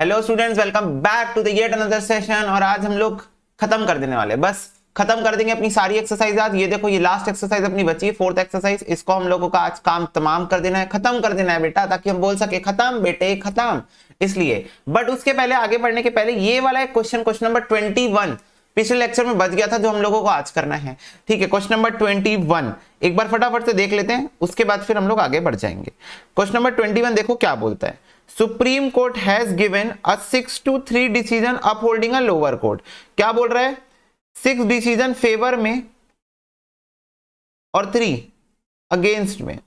Hello students, welcome back to the yet another session. और आज हम लोग खत्म कर देने वाले, बस खत्म कर देंगे अपनी सारी एक्सरसाइज। आज ये देखो, ये लास्ट एक्सरसाइज अपनी बची है, फोर्थ एक्सरसाइज। इसको हम लोगों का आज काम तमाम कर देना है, खत्म कर देना है बेटा, ताकि हम बोल सके खत्म बेटे खत्म। इसलिए बट उसके पहले, आगे बढ़ने के पहले, ये वाला एक क्वेश्चन नंबर 21 पिछले लेक्चर में बच गया था, जो हम लोगों को आज करना है। ठीक है, क्वेश्चन नंबर 21 एक बार फटाफट से देख लेते हैं, उसके बाद फिर हम लोग आगे बढ़ जाएंगे। क्वेश्चन नंबर 21 देखो क्या बोलता है। Supreme court has given a 6-3 decision upholding a lower court. क्या बोल रहा है? 6 डिसीजन फेवर में और 3 अगेंस्ट में।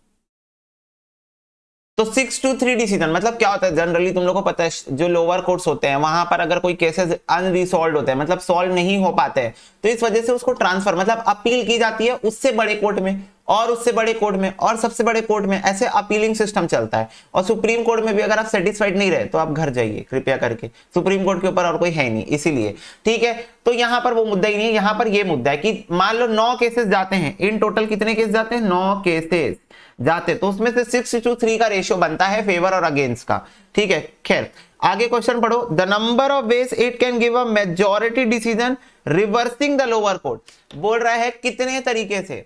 तो 6-3 डिसीजन मतलब क्या होता है? जनरली तुम लोगों को पता है, जो लोअर कोर्ट्स होते हैं वहां पर अगर कोई केसेस अनरिसॉल्व होते हैं, मतलब सॉल्व नहीं हो पाते हैं, तो इस वजह से उसको ट्रांसफर मतलब अपील की जाती है उससे बड़े कोर्ट में, और उससे बड़े कोर्ट में, और सबसे बड़े कोर्ट में। ऐसे अपीलिंग सिस्टम चलता है। और सुप्रीम कोर्ट में भी अगर आप सेटिस्फाइड नहीं रहे तो आप घर जाइए कृपया करके, सुप्रीम कोर्ट के ऊपर और कोई है नहीं, इसीलिए। ठीक है, तो यहां पर वो मुद्दा ही नहीं है, यहां पर ये मुद्दा है कि मान लो 9 केसेस जाते हैं, इन टोटल कितने केस जाते हैं? 9 केसेस जाते, तो उसमें से 6-3 का रेशियो बनता है फेवर और अगेंस्ट का। ठीक है, खैर आगे क्वेश्चन पढ़ो। The number of ways it can give a majority decision reversing the lower court. बोल रहा है कितने तरीके से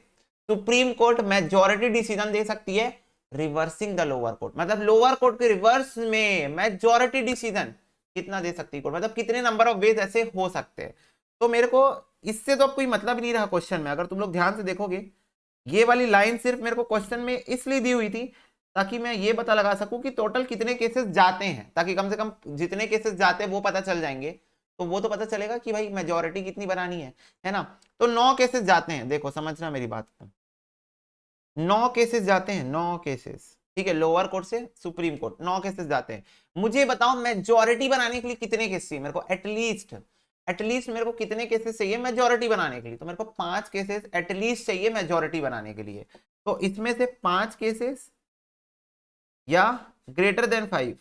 सुप्रीम कोर्ट मेजॉरिटी डिसीजन दे सकती है रिवर्सिंग द लोअर कोर्ट, मतलब लोअर कोर्ट के रिवर्स में मेजॉरिटी डिसीजन कितना दे सकती है कोर्ट, मतलब कितने नंबर ऑफ वेज ऐसे हो सकते हैं। तो मेरे को इससे तो अब कोई मतलब नहीं रहा क्वेश्चन में। अगर तुम लोग ध्यान से देखोगे, ये वाली लाइन सिर्फ मेरे को क्वेश्चन में इसलिए दी हुई थी ताकि मैं ये पता लगा सकूं कि टोटल कितने केसेस जाते हैं, ताकि कम से कम जितने केसेस जाते हैं वो पता चल जाएंगे, तो वो तो पता चलेगा कि भाई मेजॉरिटी कितनी बनानी है ना। तो 9 केसेस जाते हैं, देखो समझना मेरी बात को, 9 केसेस जाते हैं, 9 केसेस। ठीक है, लोअर कोर्ट से सुप्रीम कोर्ट 9 केसेस जाते हैं। मुझे बताओ मेजॉरिटी बनाने के लिए कितने केस चाहिए मेरे को? एटलीस्ट मेरे को कितने केसेस चाहिए मेजॉरिटी बनाने के लिए? तो मेरे को 5 केसेस एटलीस्ट चाहिए मेजॉरिटी बनाने के लिए। तो इसमें से 5 केसेस या greater than 5,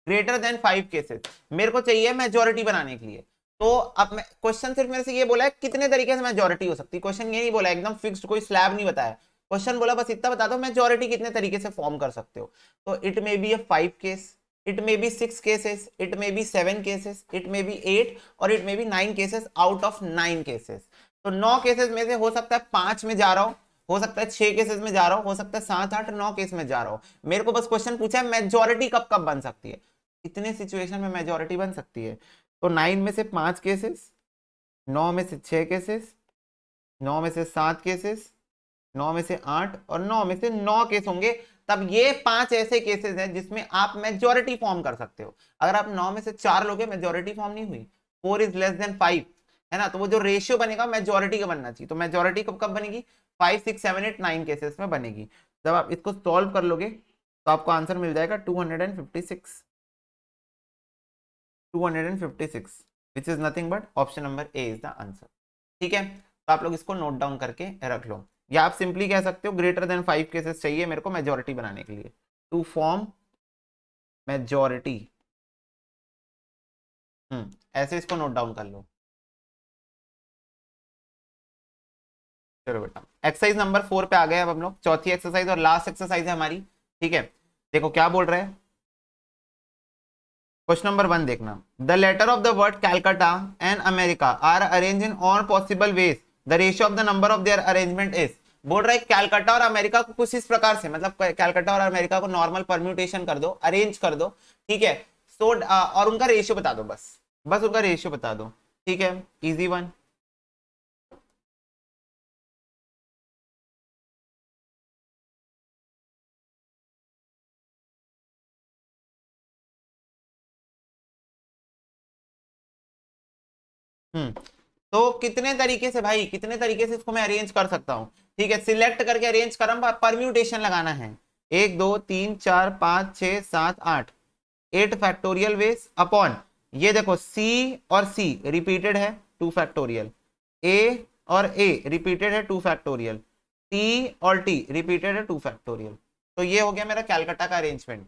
greater than 5 cases मेरे को चाहिए मेजॉरिटी बनाने के लिए। तो अब मैं क्वेश्चन सिर्फ मेरे से ये बोला है कितने तरीके से मेजॉरिटी हो सकती है। क्वेश्चन ये नहीं बोला एकदम फिक्स्ड, कोई स्लैब नहीं बताया। क्वेश्चन बोला बस इतना बता दो मेजॉरिटी कितने तरीके से फॉर्म कर सकते हो। तो it may B 5 case, it may B 6 cases, it may B 7 cases, it may B 8 और it may B 9 cases out of 9 cases. तो 9 केसेस में से हो सकता है 5 में जा रहा हूं, हो सकता है 6 केसेस में जा रहा हूं, हो सकता है 7, 8, 9 केस में जा रहा हूं। मेरे को बस क्वेश्चन पूछा है मेजॉरिटी कब कब बन सकती है, कितने सिचुएशन में मेजॉरिटी बन सकती है। तो 9 में से 5 केसेस, 9 में से 6 केसेस, 9 में से 7 केसेस, 9 में से 8 और 9 में से 9 केस होंगे। तब ये 5 ऐसे केसेस हैं जिसमें आप मेजॉरिटी फॉर्म कर सकते हो। अगर आप 9 में से 4 लोगे, मेजॉरिटी फॉर्म नहीं हुई। 4 इज लेस देन 5 है ना, तो वो जो रेशियो बनेगा मेजॉरिटी का बनना चाहिए। तो मेजॉरिटी कब कब बनेगी? 5, 6, 7, 8, 9 केसेस में बनेगी। जब आप इसको सॉल्व कर लोगे तो आपको आंसर मिल जाएगा 256, 256, which is nothing but option number A is the answer। ठीक है, तो आप लोग इसको नोट डाउन करके रख लो, या आप सिंपली कह सकते हो ग्रेटर देन 5 केसेस चाहिए मेरे को मेजॉरिटी बनाने के लिए, टू फॉर्म मेजॉरिटी। ऐसे इसको नोट डाउन कर लो। चलो बेटा, एक्सरसाइज नंबर 4 पे आ गए अब हम लोग, चौथी एक्सरसाइज और लास्ट एक्सरसाइज है हमारी। ठीक है, देखो क्या बोल रहे हैं। क्वेश्चन नंबर 1 देखना। The letter of the word Calcutta and America are arrange in all possible ways, the ratio of the number of their arrangement is. बोल रहा है कैलकाटा और अमेरिका को कुछ इस प्रकार से, मतलब कैलकाटा और अमेरिका को नॉर्मल परम्यूटेशन कर दो, अरेंज कर दो। ठीक है, सो और उनका रेशियो बता दो, बस बस उनका रेशियो बता दो। ठीक है, इजी वन। तो कितने तरीके से भाई, कितने तरीके से इसको मैं अरेंज कर सकता हूं? ठीक है, सिलेक्ट करके अरेंज कर, परम्यूटेशन लगाना है। 1, 2, 3, 4, 5, 6, 7, 8, 8 फैक्टोरियल वेज अपॉन, ये देखो सी और सी रिपीटेड है 2 फैक्टोरियल, ए और ए रिपीटेड है 2 फैक्टोरियल, टी और टी रिपीटेड है 2 फैक्टोरियल। तो ये हो गया मेरा कैलकाटा का arrangement.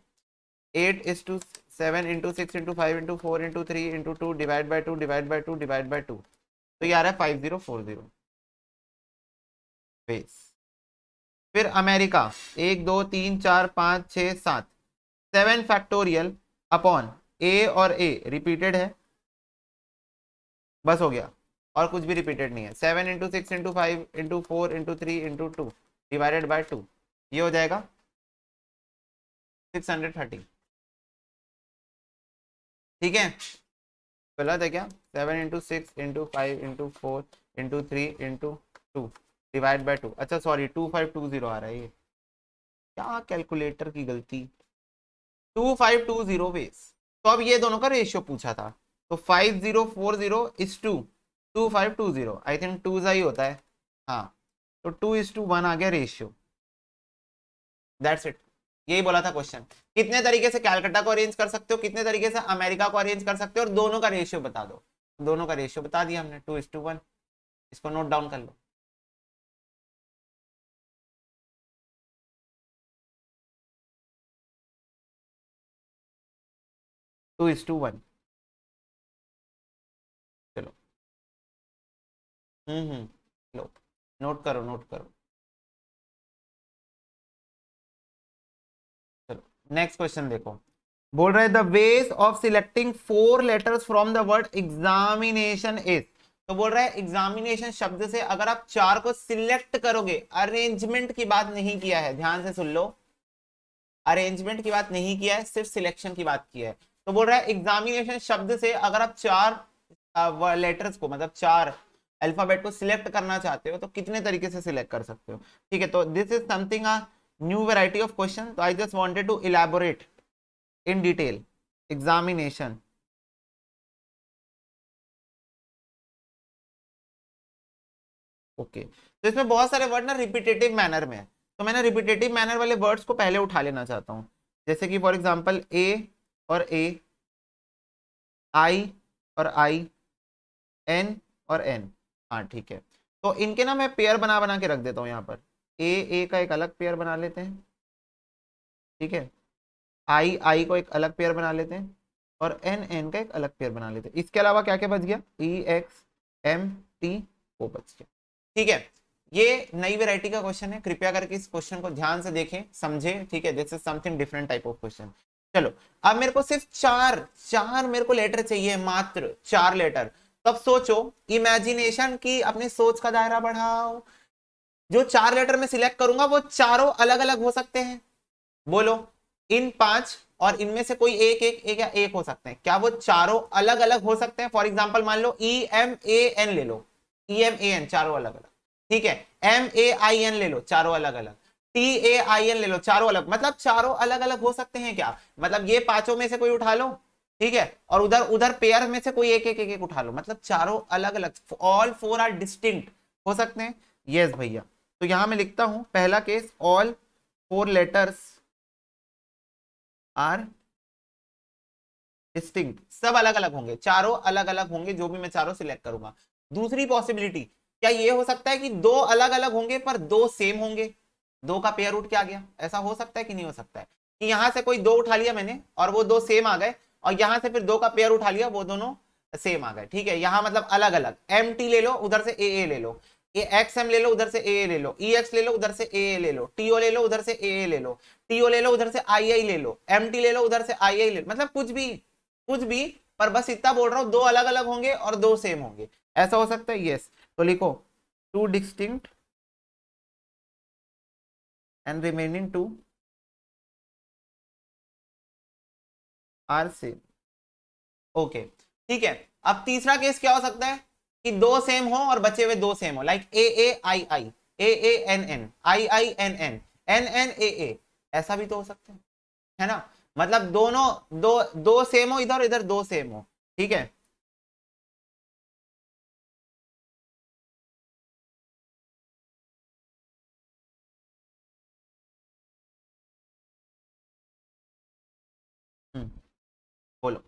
8:7 into 6 into 5 into 4 into 3 into 2 divide by 2 divide by 2 divide by 2। तो ये आ रहा है 5040 बेस। फिर अमेरिका 1 2 3 4 5 6 7, 7 फैक्टोरियल अपॉन ए, और ए रिपीटेड है, बस हो गया, और कुछ भी रिपीटेड नहीं है। 7 into 6 into 5 into 4 into 3 into 2 divided by 2, ये हो जाएगा 630। ठीक है, गलत है क्या? 7 into 6 into 5 into 4 into 3 into 2 divide by 2, अच्छा सॉरी 2520 आ रहा है ये, क्या कैलकुलेटर की गलती। 2520 बेस। तो अब ये दोनों का रेशियो पूछा था, तो 5040 इज टू 2520, आई थिंक 2 ही होता है, हाँ, तो 2:1 आ गया रेशियो। दैट्स इट, यही बोला था क्वेश्चन। कितने तरीके से कैलकाटा को अरेंज कर सकते हो, कितने तरीके से अमेरिका को अरेंज कर सकते हो, और दोनों का रेशियो बता दो। दोनों का रेशियो बता दिया हमने, 2:1। इसको नोट डाउन कर लो। Two is to one. चलो, लो, नोट करो नोट करो। चलो नेक्स्ट क्वेश्चन देखो, बोल रहे the ways of selecting 4 letters from the word examination is. तो बोल रहा है एग्जामिनेशन शब्द से अगर आप 4 को सिलेक्ट करोगे, अरेंजमेंट की बात नहीं किया है, ध्यान से सुन लो, अरेंजमेंट की बात नहीं किया है, सिर्फ सिलेक्शन की बात की है। तो बोल रहा है एग्जामिनेशन शब्द से अगर आप 4 लेटर्स को, मतलब 4 अल्फाबेट को सिलेक्ट करना चाहते हो, तो कितने तरीके से सिलेक्ट कर सकते हो। ठीक है, तो this is something a new variety of question, तो I just wanted to elaborate in detail examination. Okay, तो इसमें बहुत सारे वर्ड ना रिपीटेटिव मैनर में है, तो मैंने रिपीटेटिव मैनर वाले वर्ड्स को पहले उठा लेना चाहता हूँ, जैसे कि फॉर एग्जांपल ए और ए, आई और आई, एन और एन। हाँ ठीक है, तो इनके ना मैं पेयर बना बना के रख देता हूँ यहाँ पर। ए ए का एक अलग पेयर बना लेते हैं, ठीक है, आई आई को एक अलग पेयर बना लेते हैं, और एन एन का एक अलग पेयर बना लेते हैं। इसके अलावा क्या क्या बच गया, ई एक्स एम टी, वो बच गया। ठीक है, ये नई वैरायटी का क्वेश्चन है, कृपया करके इस क्वेश्चन को ध्यान से देखें, समझें। ठीक है, this is something different type of question. चलो, अब मेरे को सिर्फ चार मेरे को लेटर चाहिए, मात्र 4 लेटर। तब सोचो, इमेजिनेशन की अपनी सोच का दायरा बढ़ाओ। जो 4 लेटर में सिलेक्ट करूंगा वो चारों अलग अलग हो सकते हैं, बोलो, इन 5 और इनमें से कोई एक एक एक या एक हो सकते हैं, क्या वो चारों अलग अलग हो सकते हैं? फॉर एग्जाम्पल मान लो ई एम ए एन ले लो, ई एम ए एन चारों अलग अलग, ठीक है, एम ए आई एन ले लो चारों अलग अलग, टी ए आई एन ले लो चारों अलग, मतलब चारों अलग अलग हो सकते हैं क्या? मतलब ये 5 में से कोई उठा लो, ठीक है, और उधर उधर पेयर में से कोई एक उठा लो, मतलब चारों अलग अलग, ऑल 4 आर डिस्टिंक्ट हो सकते हैं। यस भैया, तो यहां मैं लिखता हूं पहला case, all 4 letters are distinct, सब अलग अलग होंगे, चारों अलग अलग होंगे, जो भी मैं चारों सिलेक्ट करूंगा। दूसरी पॉसिबिलिटी, क्या ये हो सकता है कि 2 अलग अलग होंगे पर 2 सेम होंगे, 2 का पेयर उठ के आ गया? ऐसा हो सकता है कि नहीं हो सकता है कि यहां से कोई 2 उठा लिया मैंने और वो 2 सेम आ गए, और यहां से फिर 2 का पेयर उठा लिया, वो दोनों सेम आ गए। ठीक है, यहां मतलब अलग अलग, एम टी ले लो, उधर से ए ले लो, ए एक्स एम ले लो, उधर से ए ले लो, ई एक्स ले लो, उधर से ए ले लो, टीओ ले लो, उधर से ए ले लो, टीओ ले लो, उधर से आई आई ले लो, एम टी ले लो, उधर से आई आई ले लो, मतलब कुछ भी, पर बस इतना बोल रहा हूं, 2 अलग अलग होंगे और 2 सेम होंगे, ऐसा हो सकता है। यस, तो लिखो 2 distinct and remaining 2 are same. Okay, ठीक है, अब तीसरा केस क्या हो सकता है कि 2 सेम हो और बचे हुए 2 सेम हो, like A A I I, A A N N, I I N N, N N A, ऐसा भी तो हो सकता है ना? मतलब दोनों दो दो सेम हो, इधर इधर 2 सेम हो, ठीक है। बोलो,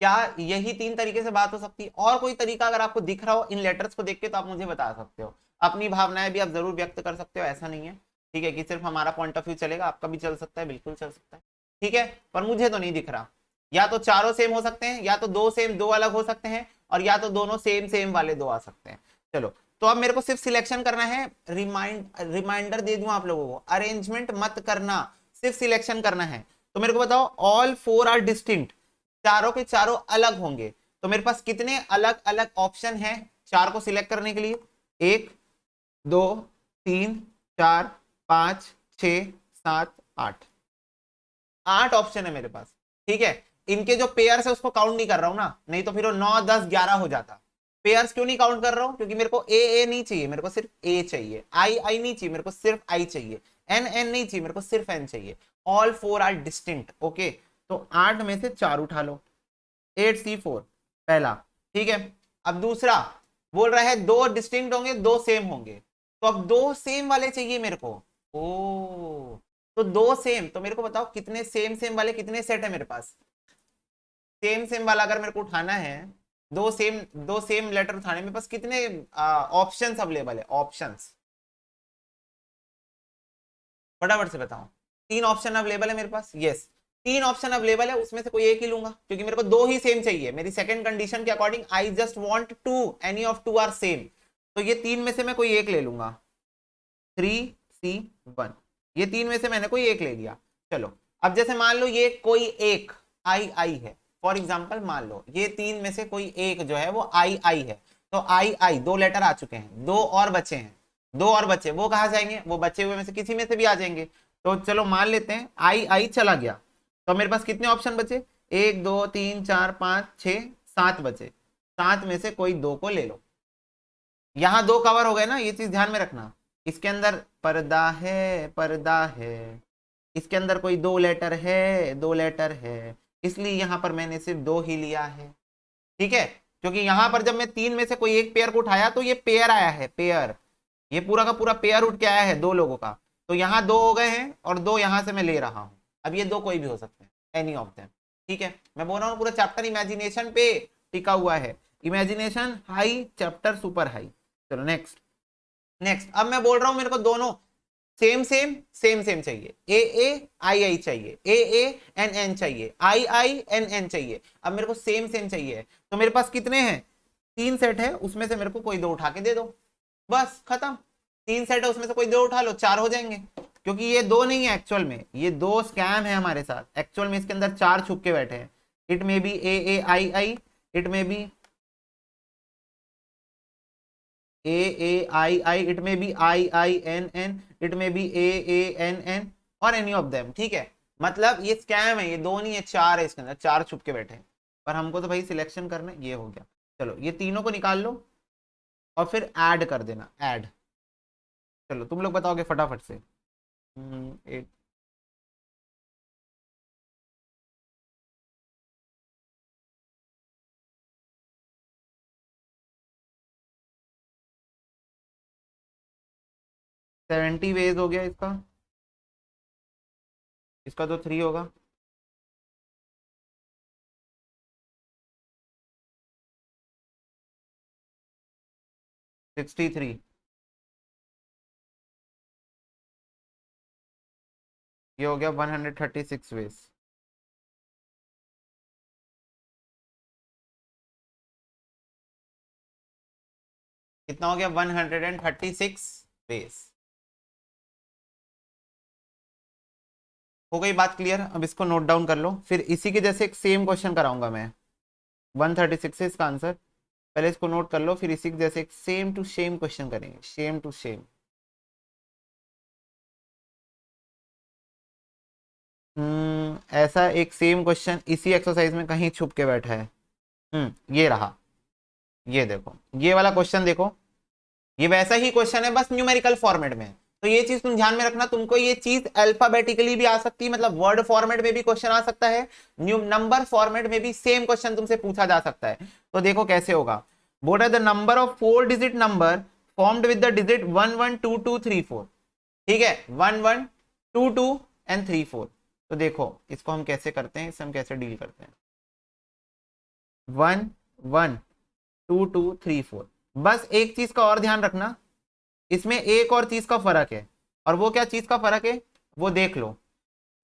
क्या यही 3 तरीके से बात हो सकती है? और कोई तरीका अगर आपको दिख रहा हो इन लेटर्स को देख के, तो आप मुझे बता सकते हो, अपनी भावनाएं भी आप जरूर व्यक्त कर सकते हो, ऐसा नहीं है, ठीक है, कि सिर्फ हमारा पॉइंट ऑफ व्यू चलेगा, आपका भी चल सकता है, बिल्कुल चल सकता है, ठीक है, पर मुझे तो नहीं दिख रहा। या तो चारों सेम हो सकते हैं, या तो 2 सेम 2 अलग हो सकते हैं, और या तो दोनों सेम सेम वाले 2 आ सकते हैं। चलो, तो अब मेरे को सिर्फ सिलेक्शन करना है, रिमाइंडर दे दूं आप लोगों को, अरेंजमेंट मत करना, सिर्फ सिलेक्शन करना है। तो मेरे को बताओ ऑल फोर आर डिस्टिंक्ट, चारों के चारों अलग होंगे। तो मेरे पास कितने अलग अलग ऑप्शन है चार को सिलेक्ट करने के लिए? 1 2 3 4 5 6 7 8, 8 ऑप्शन है मेरे पास। ठीक है, इनके जो पेयर्स है उसको काउंट नहीं कर रहा हूं ना, नहीं तो फिर वो 9 10 11 हो जाता। पेयर्स क्यों नहीं काउंट कर रहा हूं? क्योंकि मेरे को ए नहीं चाहिए, मेरे को सिर्फ ए चाहिए। आई नहीं चाहिए, मेरे को सिर्फ आई चाहिए। एन नहीं चाहिए, मेरे को सिर्फ एन चाहिए। All four are distinct. Okay, तो 8 में से 4 उठा लो, 8C4 पहला। ठीक है, अब दूसरा बोल रहा है 2 डिस्टिंक्ट होंगे, 2 सेम होंगे। तो अब 2 सेम वाले चाहिए मेरे को। ओ, तो 2 सेम, तो मेरे को बताओ कितने सेम सेम वाले कितने सेट है मेरे पास? सेम सेम वाला अगर मेरे को उठाना है, 2 सेम लेटर उठाने में पास कितने ऑप्शंस अवेलेबल है? ऑप्शंस फटाफट से बताओ। 3 ऑप्शन अवेलेबल है मेरे पास। यस, 3 ऑप्शन अवेलेबल है, उसमें से कोई एक ही लूंगा क्योंकि मेरे को 2 ही सेम चाहिए। मेरी सेकंड कंडीशन के according I just want 2, any of 2 are same. तो ये 3 में से मैं कोई एक ले लूंगा, 3C1। ये 3 में से मैंने कोई एक ले लिया। चलो, अब जैसे मान लो ये कोई एक आई है, फॉर एग्जाम्पल मान लो ये 3 में से कोई एक जो है वो आई है। तो आई 2 लेटर आ चुके हैं, 2 और बचे हैं, 2 और बचे, वो कहा जाएंगे? वो बचे हुए में से किसी में से भी आ जाएंगे। तो चलो मान लेते हैं आई चला गया, तो मेरे पास कितने ऑप्शन बचे? 1 2 3 4 5 6 7 बचे। 7 में से कोई 2 को ले लो। यहां 2 कवर हो गए ना, ये चीज ध्यान में रखना। इसके अंदर पर्दा है, पर्दा है, इसके अंदर कोई 2 लेटर है, 2 लेटर है, इसलिए यहां पर मैंने सिर्फ 2 ही लिया है। ठीक है, क्योंकि यहां पर जब मैं 3 में से कोई एक पेयर को उठाया तो ये पेयर आया है, पेयर, ये पूरा का पूरा पेयर उठ के आया है 2 लोगों का। तो यहाँ 2 हो गए हैं और 2 यहां से मैं ले रहा हूं। अब ये 2 कोई भी हो सकते हैं, एनी ऑफ देम। ठीक है, मैं बोल रहा हूँ पूरा चैप्टर इमेजिनेशन पे टिका हुआ है, imagination high, chapter super high. चलो नेक्स्ट। नेक्स्ट अब मैं बोल रहा हूं मेरे को दोनों सेम सेम सेम सेम चाहिए, ए आई चाहिए, ए एन एन चाहिए, आई एन एन चाहिए। अब मेरे को सेम सेम चाहिए, तो मेरे पास कितने हैं? 3 सेट है, उसमें से मेरे को कोई 2 उठा के दे दो, बस खत्म। 3 सेट है, उसमें से कोई 2 उठा लो, 4 हो जाएंगे। क्योंकि ये 2 नहीं है एक्चुअल में, ये 2 स्कैम है हमारे साथ। एक्चुअल में इसके अंदर 4 छुप के बैठे हैं। It may be A I, it may be I, it may be I N N, it may be A N N, और एनी ऑफ देम। ठीक है, मतलब ये स्कैम है, ये 2 नहीं है, 4 है, इसके अंदर 4 छुप के बैठे हैं। पर हमको तो भाई सिलेक्शन करना है, ये हो गया। चलो ये तीनों को निकाल लो और फिर ऐड कर देना, ऐड। चलो तुम लोग बताओगे फटाफट से। 8 70 वेज हो गया इसका, इसका तो 3 होगा। 63, ये हो गया 136 वेज। कितना हो गया? 136 वेज। हो गई बात क्लियर? अब इसको नोट डाउन कर लो, फिर इसी के जैसे एक सेम क्वेश्चन कराऊंगा मैं। 136 है इसका आंसर, पहले इसको नोट कर लो, फिर इसी के जैसे एक सेम टू सेम क्वेश्चन करेंगे, सेम टू सेम। ऐसा एक सेम क्वेश्चन इसी एक्सरसाइज में कहीं छुप के बैठा है। ये रहा, ये देखो, ये वाला क्वेश्चन देखो, ये वैसा ही क्वेश्चन है, बस न्यूमेरिकल फॉर्मेट में है। तो ये चीज तुम ध्यान में रखना, तुमको ये चीज अल्फाबेटिकली भी आ सकती है, मतलब वर्ड फॉर्मेट में भी क्वेश्चन आ सकता है, न्यू नंबर फॉर्मेट में भी सेम क्वेश्चन तुमसे पूछा जा सकता है। तो देखो कैसे होगा। बोल the number of 4 digit number formed with the digit 1 1 2 2 3 4। ठीक है, 1 1 2 2 एंड 3 4। तो देखो इसको हम कैसे करते हैं, इससे हम कैसे डील करते हैं। 1 1 2 2 3 4। बस एक चीज का और ध्यान रखना, इसमें एक और चीज का फर्क है, और वो क्या चीज का फर्क है वो देख लो।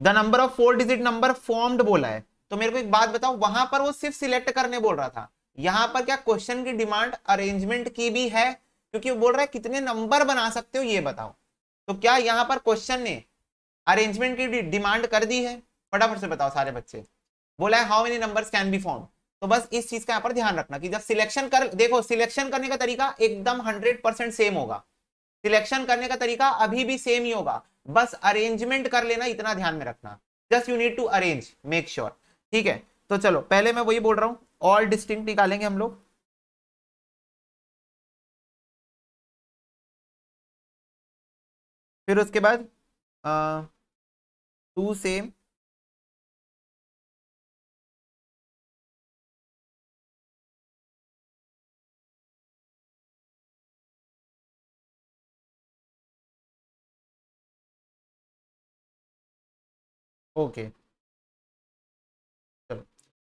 The number of 4 digit number formed बोला है, तो मेरे को एक बात बताओ, वहां पर वो सिर्फ सिलेक्ट करने बोल रहा था, यहां पर क्या क्वेश्चन की डिमांड अरेंजमेंट की भी है? क्योंकि वो बोल रहा है कितने नंबर बना सकते हो ये बताओ। तो क्या यहाँ पर क्वेश्चन ने अरेंजमेंट की डिमांड कर दी है? फटाफट से बताओ सारे बच्चे। बोला है how many numbers can be found. तो बस इस चीज का यहाँ पर ध्यान रखना कि जब सिलेक्शन कर, देखो सिलेक्शन करने का तरीका एकदम 100% सेम होगा, सिलेक्शन करने का तरीका अभी भी सेम ही होगा, बस अरेंजमेंट कर लेना, इतना ध्यान में रखना। Just you need to arrange, make sure. ठीक है, तो चलो पहले मैं वही बोल रहा हूं, ऑल डिस्टिंक्ट निकालेंगे हम लोग। फिर उसके बाद टू सेम, ओके चलो।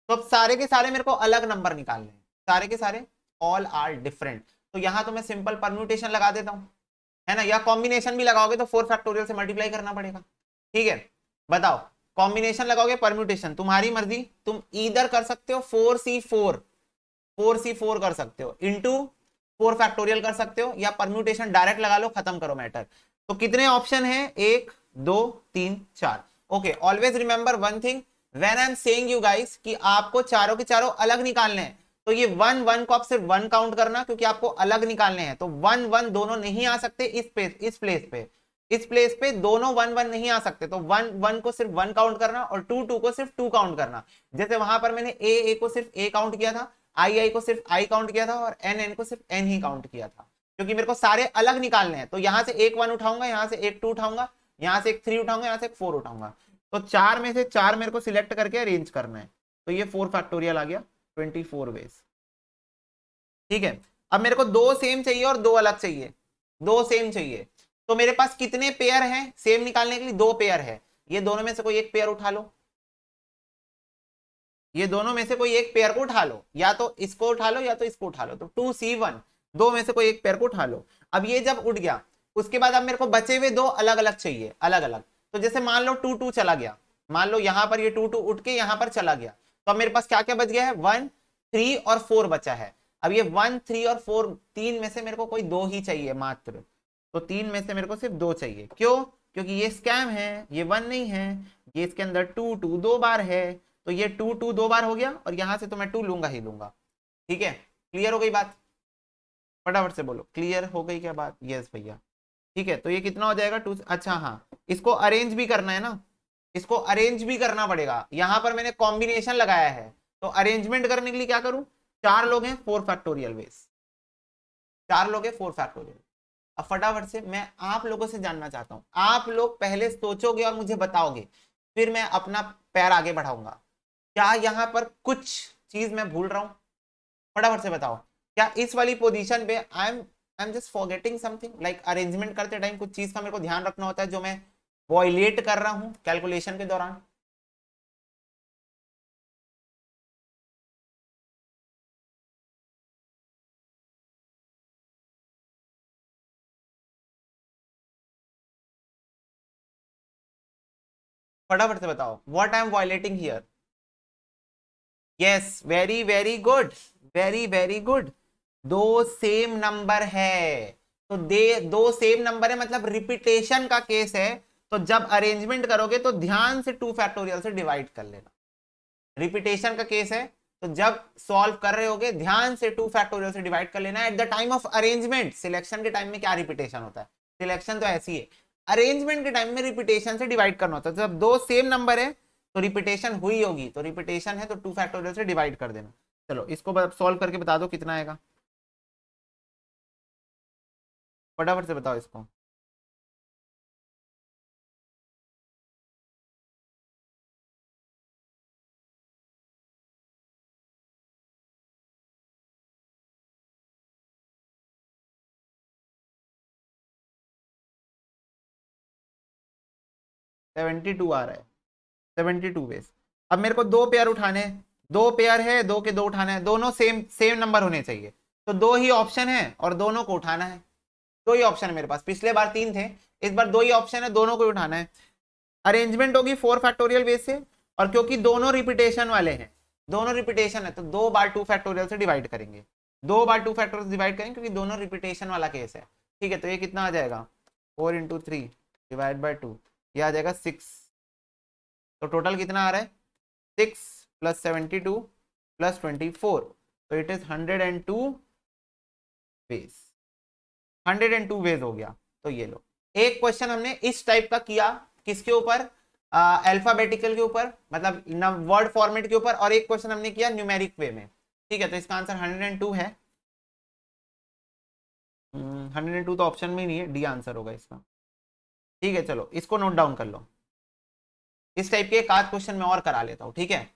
तो अब सारे के सारे मेरे को अलग नंबर निकालने हैं, सारे के सारे ऑल आर डिफरेंट। तो यहां तो मैं सिंपल परम्यूटेशन लगा देता हूं, है ना, या कॉम्बिनेशन भी लगाओगे तो 4 फैक्टोरियल से मल्टीप्लाई करना पड़ेगा। ठीक है, बताओ कॉम्बिनेशन लगाओगे परम्यूटेशन, तुम्हारी मर्जी, तुम इधर कर सकते हो 4C4 कर सकते हो, इंटू 4 फैक्टोरियल कर सकते हो, या परम्यूटेशन डायरेक्ट लगा लो, खत्म करो मैटर। तो कितने ऑप्शन है? 1 2 3 4। Okay, always remember one thing, when I am saying you guys कि आपको चारों के चारों अलग निकालने हैं, तो ये 1 1 को आप सिर्फ 1 काउंट करना, क्योंकि आपको अलग निकालने हैं। तो 1 1 दोनों नहीं आ सकते इस प्लेस पे दोनों 1 1 नहीं आ सकते। तो 1 1 को सिर्फ 1 काउंट करना और 2 2 को सिर्फ 2 काउंट करना। जैसे वहां पर मैंने ए को सिर्फ ए काउंट किया था, आई को सिर्फ आई काउंट किया था, और एन को सिर्फ एन ही काउंट किया था, क्योंकि मेरे को सारे अलग निकालने हैं। तो यहां से एक 1 उठाऊंगा, यहां से एक 2 उठाऊंगा, यहां से एक 3 उठाऊंगा, यहां से एक 4 उठाऊंगा। तो 4 में से 4 मेरे को सिलेक्ट करके अरेंज करना है। तो ये 4 फैक्टोरियल आ गया 24 वेज। ठीक है, अब मेरे को दो सेम चाहिए और दो अलग चाहिए, दो सेम चाहिए। तो मेरे पास कितने पेयर हैं सेम निकालने के लिए? 2 पेयर है। ये दोनों में से कोई एक पेयर उठा लो, ये दोनों में से कोई एक पेयर को उठा लो, या तो इसको उठा लो या तो इसको उठा लो। तो 2C1, दो में से कोई एक पेयर को उठा लो। अब ये जब उठ गया, उसके बाद अब मेरे को बचे हुए दो अलग अलग चाहिए, अलग अलग। तो जैसे मान लो 2 2 चला गया, मान लो यहां पर ये 2 2 उठ के यहां पर चला गया, तो अब मेरे पास क्या क्या बच गया है? 1 3 और 4 बचा है। अब ये 1 3 और 4 तीन में से मेरे को कोई दो ही चाहिए मात्र। तो तीन में से मेरे को सिर्फ दो चाहिए, क्यों? क्योंकि ये स्कैम है, ये 1 नहीं है, ये इसके अंदर 2 2 दो बार है। तो ये 2 2 दो बार हो गया, और यहां से तो मैं 2 लूंगा ही लूंगा। ठीक है, क्लियर हो गई बात? फटाफट से बोलो, क्लियर हो गई क्या बात? यस भैया। ठीक है, तो ये कितना हो जाएगा? 2। अच्छा हाँ, इसको अरेंज भी करना है ना, इसको अरेंज भी करना पड़ेगा। यहां पर मैंने कॉम्बिनेशन लगाया है, तो अरेंजमेंट करने के लिए क्या करूं? 4 लोग हैं, 4 फैक्टोरियल वेज, 4 लोग हैं 4 फैक्टोरियल। अब फटाफट से मैं आप लोगों से जानना चाहता हूं, आप लोग पहले सोचोगे और मुझे बताओगे, फिर मैं अपना पैर आगे बढ़ाऊंगा। क्या यहां पर कुछ चीज मैं भूल रहा हूं? फटाफट से बताओ। क्या इस वाली पोजीशन पे I am just forgetting something, like arrangement करते टाइम कुछ चीज का मेरे को ध्यान रखना होता है जो मैं वॉयलेट कर रहा हूं कैलकुलेशन के दौरान? फटाफट से बताओ, what I am violating here? Yes, very very good, very very good. दो सेम नंबर है, तो दे दो सेम नंबर है मतलब रिपीटेशन का केस है। तो जब अरेंजमेंट करोगे तो ध्यान से 2 फैक्टोरियल से डिवाइड कर लेना। रिपीटेशन का केस है, तो जब सॉल्व कर रहे होगे ध्यान से 2 फैक्टोरियल से डिवाइड कर लेना at the time of arrangement. Selection के टाइम में क्या रिपीटेशन होता है? सिलेक्शन तो ऐसी है, अरेंजमेंट के टाइम में रिपीटेशन से डिवाइड करना होता है। जब दो सेम नंबर है तो रिपीटेशन हुई होगी, तो रिपीटेशन है तो 2 फैक्टोरियल से डिवाइड कर देना। चलो इसको सॉल्व करके बता दो कितना आएगा, फटाफट से बताओ इसको। सेवेंटी टू आ रहा है, 72 बेस। अब मेरे को दो पेयर उठाने हैं, दो पेयर है, दो के दो उठाने हैं, दोनों सेम सेम नंबर होने चाहिए। तो दो ही ऑप्शन है और दोनों को उठाना है। दो ही ऑप्शन है मेरे पास, पिछले बार 3 थे, इस बार दो ही ऑप्शन है, दोनों को उठाना है। अरेंजमेंट होगी 4 फैक्टोरियल बेस से, और क्योंकि दोनों रिपीटेशन वाले हैं, दोनों रिपीटेशन है, तो 2 बार 2 फैक्टोरियल से डिवाइड करेंगे। 2 बार 2 फैक्टर्स डिवाइड करें क्योंकि दोनों रिपीटेशन वाला केस है। ठीक है, तो ये कितना आ जाएगा 4 इंटू 3 डिवाइड बाई 2, ये आ जाएगा 6। तो टोटल कितना आ रहा है 6 प्लस 72 प्लस 24, तो इट इज 102 वेज। 102 वेज हो गया। तो ये लो, एक क्वेश्चन हमने इस टाइप का किया, किसके ऊपर, अल्फाबेटिकल के ऊपर, मतलब वर्ड फॉर्मेट के ऊपर, और एक क्वेश्चन हमने किया न्यूमेरिक वे में। ठीक है, तो इसका आंसर 102 है। 102 तो ऑप्शन में ही नहीं है, डी आंसर होगा इसका। ठीक है, चलो इसको नोट डाउन कर लो। इस टाइप के एक आध क्वेश्चन मैं और करा लेता हूं, ठीक है।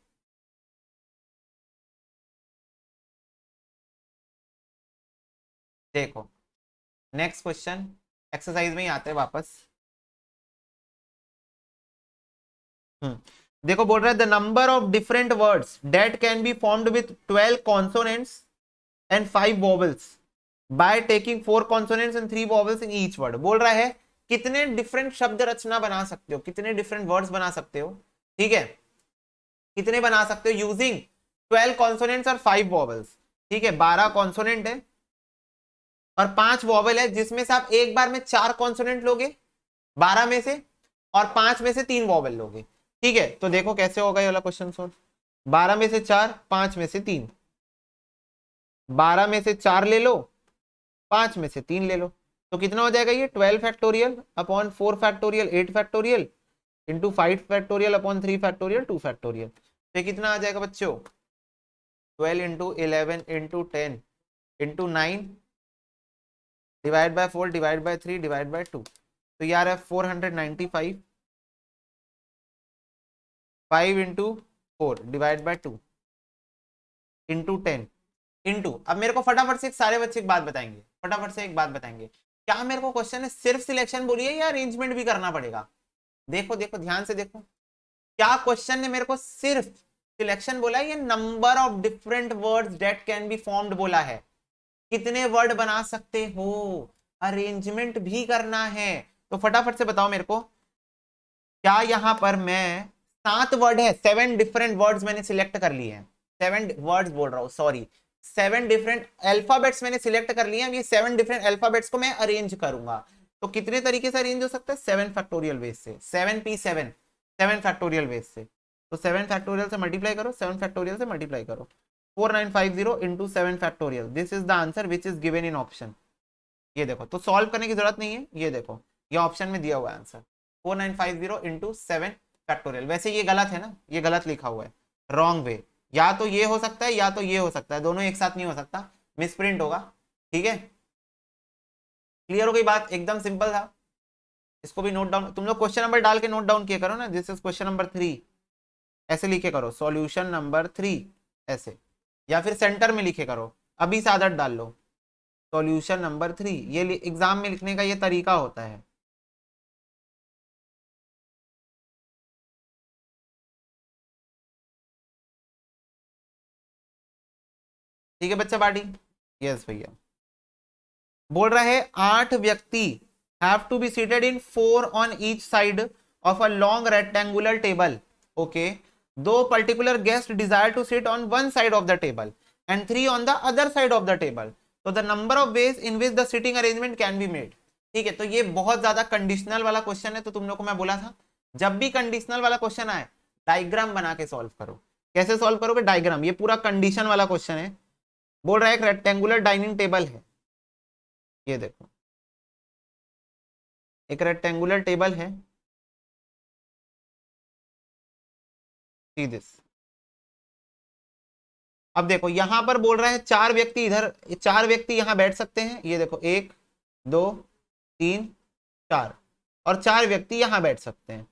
देखो नेक्स्ट क्वेश्चन, एक्सरसाइज में ही आते हैं वापस। देखो बोल रहा है the number of different words date can be formed with 12 consonants and 5 vowels by taking 4 consonants and 3 vowels in each word. बोल रहा है कितने डिफरेंट शब्द रचना बना सकते हो, कितने डिफरेंट वर्ड्स बना सकते हो। ठीक है, कितने बना सकते हो यूजिंग 12 कॉन्सोनेंट्स और 5 वॉवल्स। ठीक है, 12 कॉन्सोनेंट है और 5 वॉवल है, जिसमें से आप एक बार में 4 कॉन्सोनेंट लोगे 12 में से, और 5 में से 3 वॉवल लोगे। ठीक है, तो देखो कैसे होगा ये वाला क्वेश्चन सोल्व। 12 में से 4, 5 में से 3, 12 में से 4 ले लो, 5 में से 3 ले लो, तो कितना हो जाएगा ये 12 factorial upon 4 factorial 8 factorial into 5 factorial upon 3 factorial 2 factorial. तो कितना आ जाएगा बच्चों 12 into 11 into 10 into 9 divide by 4 divide by 3 divide by 2, तो यार है 495, 5 into 4 divide by 2 into 10 into, अब मेरे को फटाफट से सारे बच्चे एक बात बताएंगे, फटाफट से एक बात बताएंगे, क्या मेरे को क्वेश्चन है सिर्फ सिलेक्शन बोलिए या अरेंजमेंट भी करना पड़ेगा। देखो देखो ध्यान से देखो, क्या क्वेश्चन ने मेरे को सिर्फ सिलेक्शन बोला है या number of different words that can be formed बोला है। कितने वर्ड बना सकते हो, अरेंजमेंट भी करना है। तो फटाफट से बताओ मेरे को, क्या यहां पर मैं 7 वर्ड है, 7 डिफरेंट वर्ड्स मैंने सिलेक्ट कर लिए हैं, 7 वर्ड्स बोल रहा हूं सॉरी, 7 डिफरेंट अल्फाबेट्स मैंने सिलेक्ट कर लिए हैं। ये 7 डिफरेंट अल्फाबेट्स को मैं अरेंज करूंगा, तो कितने तरीके से अरेंज हो सकता है 7 फैक्टोरियल वेज से, 7p7 7 फैक्टोरियल वेज से। तो 7 फैक्टोरियल से मल्टीप्लाई करो, 7 फैक्टोरियल से मल्टीप्लाई करो, 4950 into 7 factorial, this is the answer which is given in option. ये देखो, तो सॉल्व करने की जरूरत नहीं है, ये देखो ये ऑप्शन में दिया हुआ है आंसर 4950 इंटू 7 फैक्टोरियल। वैसे ये गलत है ना, ये गलत लिखा हुआ है, रॉन्ग वे, या तो ये हो सकता है या तो ये हो सकता है, दोनों एक साथ नहीं हो सकता, मिसप्रिंट होगा। ठीक है, क्लियर हो गई बात, एकदम सिंपल था। इसको भी नोट डाउन, तुम लोग क्वेश्चन नंबर डाल के नोट डाउन किया करो ना, दिस इज क्वेश्चन नंबर 3 ऐसे लिखे करो, सॉल्यूशन नंबर 3 ऐसे, या फिर सेंटर में लिखे करो, अभी से आदत डाल लो, सॉल्यूशन नंबर 3, ये एग्जाम में लिखने का ये तरीका होता है। ठीक है बच्चा पार्टी, यस भैया। बोल रहा है 8 व्यक्ति have to be seated in 4 on each side of a long rectangular table. Okay, 2 particular guest desire to sit on one side of the table and 3 on the other side of the table, तो the number of ways in which the seating arrangement can be made. ठीक है, तो ये बहुत ज्यादा conditional वाला question है, तो तुम लोग को मैं बोला था जब भी कंडीशनल वाला क्वेश्चन आए डायग्राम बना के सॉल्व करो। कैसे सॉल्व करोगे, डायग्राम, ये पूरा कंडीशन वाला क्वेश्चन है। बोल रहा है एक रेक्टेंगुलर डाइनिंग टेबल है, ये देखो एक रेक्टेंगुलर टेबल है, सी दिस। अब देखो यहां पर बोल रहा है 4 व्यक्ति इधर, 4 व्यक्ति यहां बैठ सकते हैं, ये देखो 1 2 3 4, और 4 व्यक्ति यहां बैठ सकते हैं।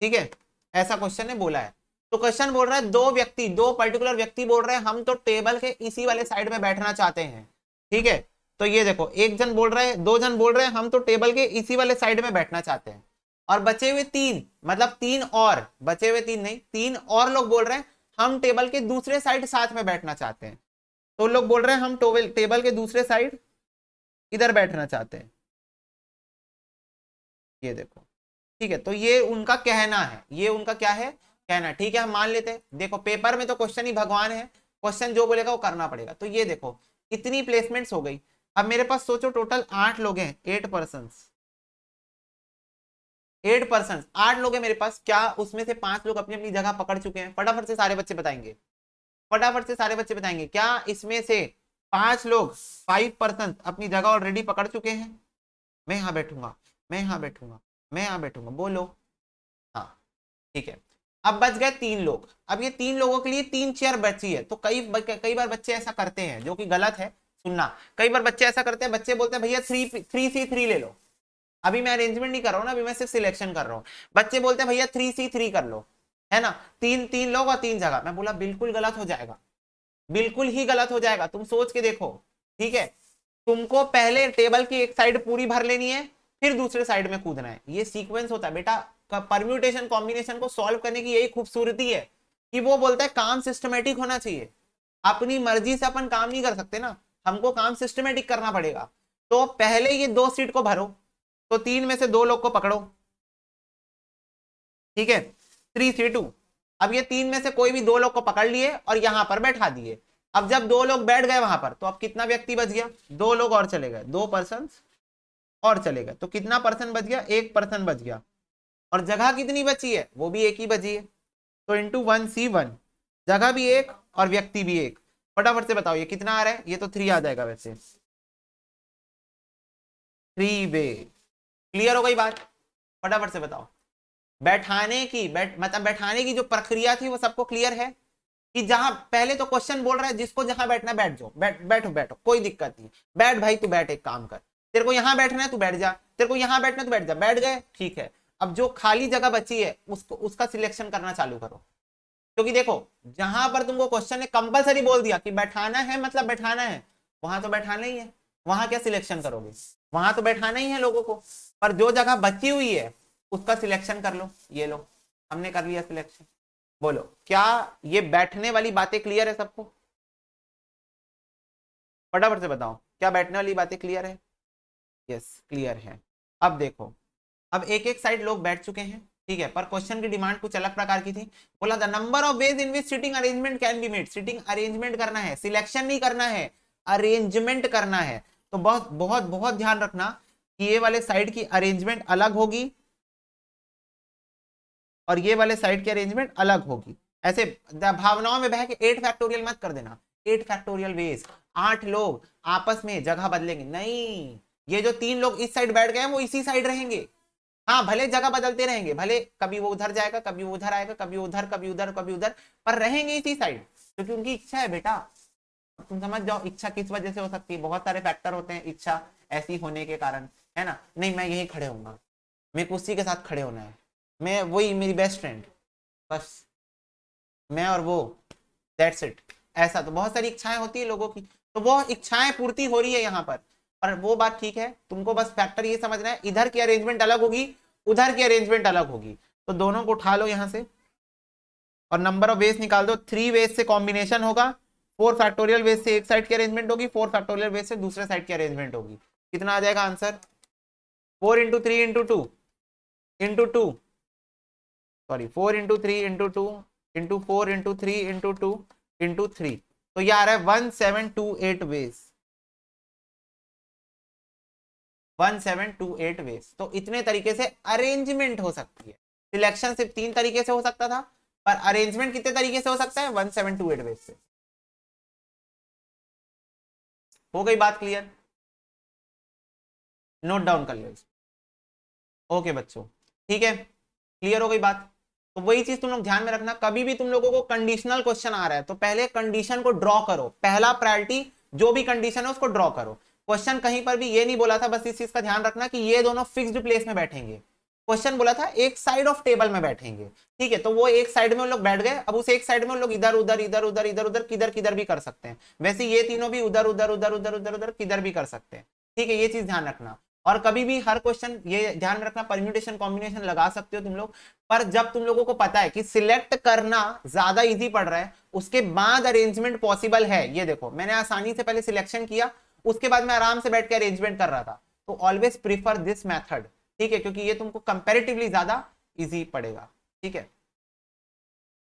ठीक है, ऐसा क्वेश्चन ने बोला है। तो क्वेश्चन बोल रहा है 2 व्यक्ति, 2 पर्टिकुलर व्यक्ति बोल रहे हैं हम तो टेबल के इसी वाले साइड में बैठना चाहते हैं। ठीक है, तो ये देखो एक जन बोल रहा है, 2 जन बोल रहे हैं हम तो टेबल के इसी वाले साइड में बैठना चाहते हैं, और बचे हुए 3, मतलब 3 और, बचे हुए 3 नहीं 3 और लोग बोल रहे हैं हम टेबल के दूसरे साइड साथ में बैठना चाहते हैं। तो लोग बोल रहे हैं हम टेबल के दूसरे साइड इधर बैठना चाहते हैं, ये देखो। ठीक है, तो ये उनका कहना है, ये उनका क्या है, कहना। ठीक है, हम मान लेते हैं, देखो पेपर में तो क्वेश्चन ही भगवान है, क्वेश्चन जो बोलेगा वो करना पड़ेगा। तो ये देखो इतनी प्लेसमेंट्स हो गई। अब मेरे पास सोचो टोटल 8 लोग हैं, 8 पर्सन, 8 पर्सन, 8 लोग हैं मेरे पास। क्या उसमें से 5 लोग अपनी अपनी जगह पकड़ चुके हैं? फटाफट से सारे बच्चे बताएंगे, फटाफट से सारे बच्चे बताएंगे। क्या इसमें से 5 लोग, 5 पर्सन अपनी जगह ऑलरेडी पकड़ चुके हैं? मैं यहाँ बैठूंगा, मैं यहाँ बैठूंगा, मैं यहाँ बैठूंगा, बोलो। हाँ ठीक है। अब बच गए 3 लोग। अब ये 3 लोगों के लिए 3 चेयर बची है। तो कई बार बच्चे ऐसा करते हैं, जो कि गलत है, सुनना। कई बार बच्चे ऐसा करते हैं, बच्चे बोलते हैं भैया 3C3 ले लो। अभी मैं अरेंजमेंट नहीं कर रहा हूँ ना, अभी मैं सिर्फ सिलेक्शन कर रहा हूँ। बच्चे बोलते हैं भैया 3C3 कर लो, है ना, 3 3 लोग और 3 जगह। मैं बोला बिल्कुल गलत हो जाएगा, बिल्कुल ही गलत हो जाएगा। तुम सोच के देखो, ठीक है। तुमको पहले टेबल की एक साइड पूरी भर लेनी है, फिर दूसरे साइड में कूदना है। ये सीक्वेंस होता है बेटा। परम्यूटेशन कॉम्बिनेशन को सॉल्व करने की यही खूबसूरती है कि वो बोलता है काम सिस्टमेटिक होना चाहिए। अपनी मर्जी से अपन काम नहीं कर सकते ना, हमको काम सिस्टमेटिक करना पड़ेगा। तो पहले ये 2 सीट को भरो, तो 3 में से 2 लोग को पकड़ो, ठीक है, 3C2। अब ये 3 में से कोई भी 2 लोग को पकड़ लिए और यहां पर बैठा दिए। अब जब 2 लोग बैठ गए वहां पर, तो अब कितना व्यक्ति बच गया? 2 लोग और चले गए, 2 पर्सन और चले गए। तो कितना पर्सन बच गया? 1 पर्सन बच गया। और जगह कितनी बची है? वो भी एक ही बची है। तो इंटू 1C1, जगह भी एक और व्यक्ति भी एक। फटाफट से बताओ ये कितना आ रहा है? ये तो 3 आ जाएगा वैसे, 3 वे। क्लियर हो गई बात? फटाफट से बताओ। बैठाने की मतलब बैठाने की जो प्रक्रिया थी वो सबको क्लियर है? कि जहां पहले तो क्वेश्चन बोल रहा है जिसको जहां बैठना बैठ जाओ, बैठो बैठो, कोई दिक्कत नहीं। बैठ भाई, तू बैठ, एक काम कर, तेरे को यहां बैठना है तू बैठ जा, तेरे को यहां बैठना है तू बैठ जा। बैठ गए, ठीक है। अब जो खाली जगह बची है उसको, उसका सिलेक्शन करना चालू करो। क्योंकि देखो, जहां पर तुमको क्वेश्चन ने कंपलसरी बोल दिया कि बैठाना है, मतलब बैठाना है, वहां तो बैठाना ही है। वहां क्या सिलेक्शन करोगे? वहां तो बैठाना ही है लोगों को। पर जो जगह बची हुई है उसका सिलेक्शन कर लो। ये लो, हमने कर लिया सिलेक्शन। बोलो, क्या ये बैठने वाली बातें क्लियर है सबको? फटाफट से बताओ, क्या बैठने वाली बातें क्लियर है? यस क्लियर है। अब देखो, अब एक एक साइड लोग बैठ चुके हैं, ठीक है। पर क्वेश्चन की डिमांड कुछ अलग प्रकार की थी। बोला the number of ways in which sitting arrangement can be made. Sitting arrangement करना है, सिलेक्शन नहीं करना है, अरेंजमेंट करना है। तो बहुत बहुत बहुत ध्यान रखना कि ये वाले साइड की अरेंजमेंट अलग होगी और ये वाले साइड की अरेंजमेंट अलग होगी। ऐसे भावनाओं में बह के 8 फैक्टोरियल मत कर देना। 8 फैक्टोरियल वेज, 8 लोग आपस में जगह बदलेंगे नहीं। ये जो 3 लोग इस साइड बैठ गए हैं वो इसी साइड रहेंगे। हाँ भले जगह बदलते रहेंगे, भले कभी वो उधर जाएगा, कभी वो उधर आएगा, कभी उधर, कभी उधर, कभी उधर, पर रहेंगे इसी साइड, क्योंकि उनकी इच्छा है बेटा। तुम समझ जाओ इच्छा किस वजह से हो सकती है। बहुत सारे फैक्टर होते हैं इच्छा ऐसी होने के कारण, है ना। नहीं मैं यही खड़े होऊंगा, मेरे को उसी के साथ खड़े होना है, मैं वही मेरी बेस्ट फ्रेंड, बस मैं और वो, दैट्स इट। ऐसा तो बहुत सारी इच्छाएं होती है लोगों की, तो वो इच्छाएं पूर्ति हो रही है यहाँ पर वो बात ठीक है। तुमको बस फैक्टर ये समझना है, इधर की अरेंजमेंट अलग होगी, उधर की अरेंजमेंट अलग होगी। तो दोनों को उठा लो यहाँ से और नंबर ऑफ वेज निकाल दो। 3 वेज से कॉम्बिनेशन होगा, 4 फैक्टोरियल वेज से एक साइड की अरेंजमेंट होगी, 4 फैक्टोरियल वेज से दूसरे साइड की अरेंजमेंट होगी। कितना आ जाएगा आंसर? 4 इंटू 3 इंटू 2 तो ये आ रहा है 1728 वेज, 1728 वेज। तो इतने तरीके से अरेंजमेंट हो सकती है। सिलेक्शन सिर्फ 3 तरीके से हो सकता था, पर अरेंजमेंट कितने तरीके से हो सकता है? 1728 वेज से। हो गई बात क्लियर? नोट डाउन कर लो। ओके बच्चों, ठीक है, क्लियर हो गई बात? तो वही चीज तुम लोग ध्यान में रखना, कभी भी तुम लोगों को कंडीशनल क्वेश्चन आ रहा है तो पहले कंडीशन को ड्रॉ करो। पहला प्रायोरिटी जो भी कंडीशन है उसको ड्रॉ करो। क्वेश्चन कहीं पर भी ये नहीं बोला था, बस इस चीज का ध्यान रखना कि ये दोनों फिक्स्ड प्लेस में बैठेंगे। क्वेश्चन बोला था एक साइड ऑफ टेबल में बैठेंगे, ठीक है। तो वो एक साइड में उन लोग बैठ गए, अब उस एक साइड में उन लोग इधर उधर इधर उधर इधर उधर किधर किधर भी कर सकते हैं। वैसे ये तीनों भी उधर उधर उधर उधर उधर उधर किधर भी कर सकते हैं, ठीक है। ये चीज ध्यान रखना। और कभी भी हर क्वेश्चन ये ध्यान रखना, परम्यूटेशन कॉम्बिनेशन लगा सकते हो तुम लोग, पर जब तुम लोगों को पता है कि सिलेक्ट करना ज्यादा इजी पड़ रहा है, उसके बाद अरेंजमेंट पॉसिबल है। ये देखो मैंने आसानी से पहले सिलेक्शन किया, उसके बाद मैं आराम से बैठ के अरेंजमेंट कर रहा था। तो ऑलवेज प्रीफर दिस मेथड, ठीक है, क्योंकि ये तुमको कंपैरेटिवली ज्यादा इजी पड़ेगा, ठीक है।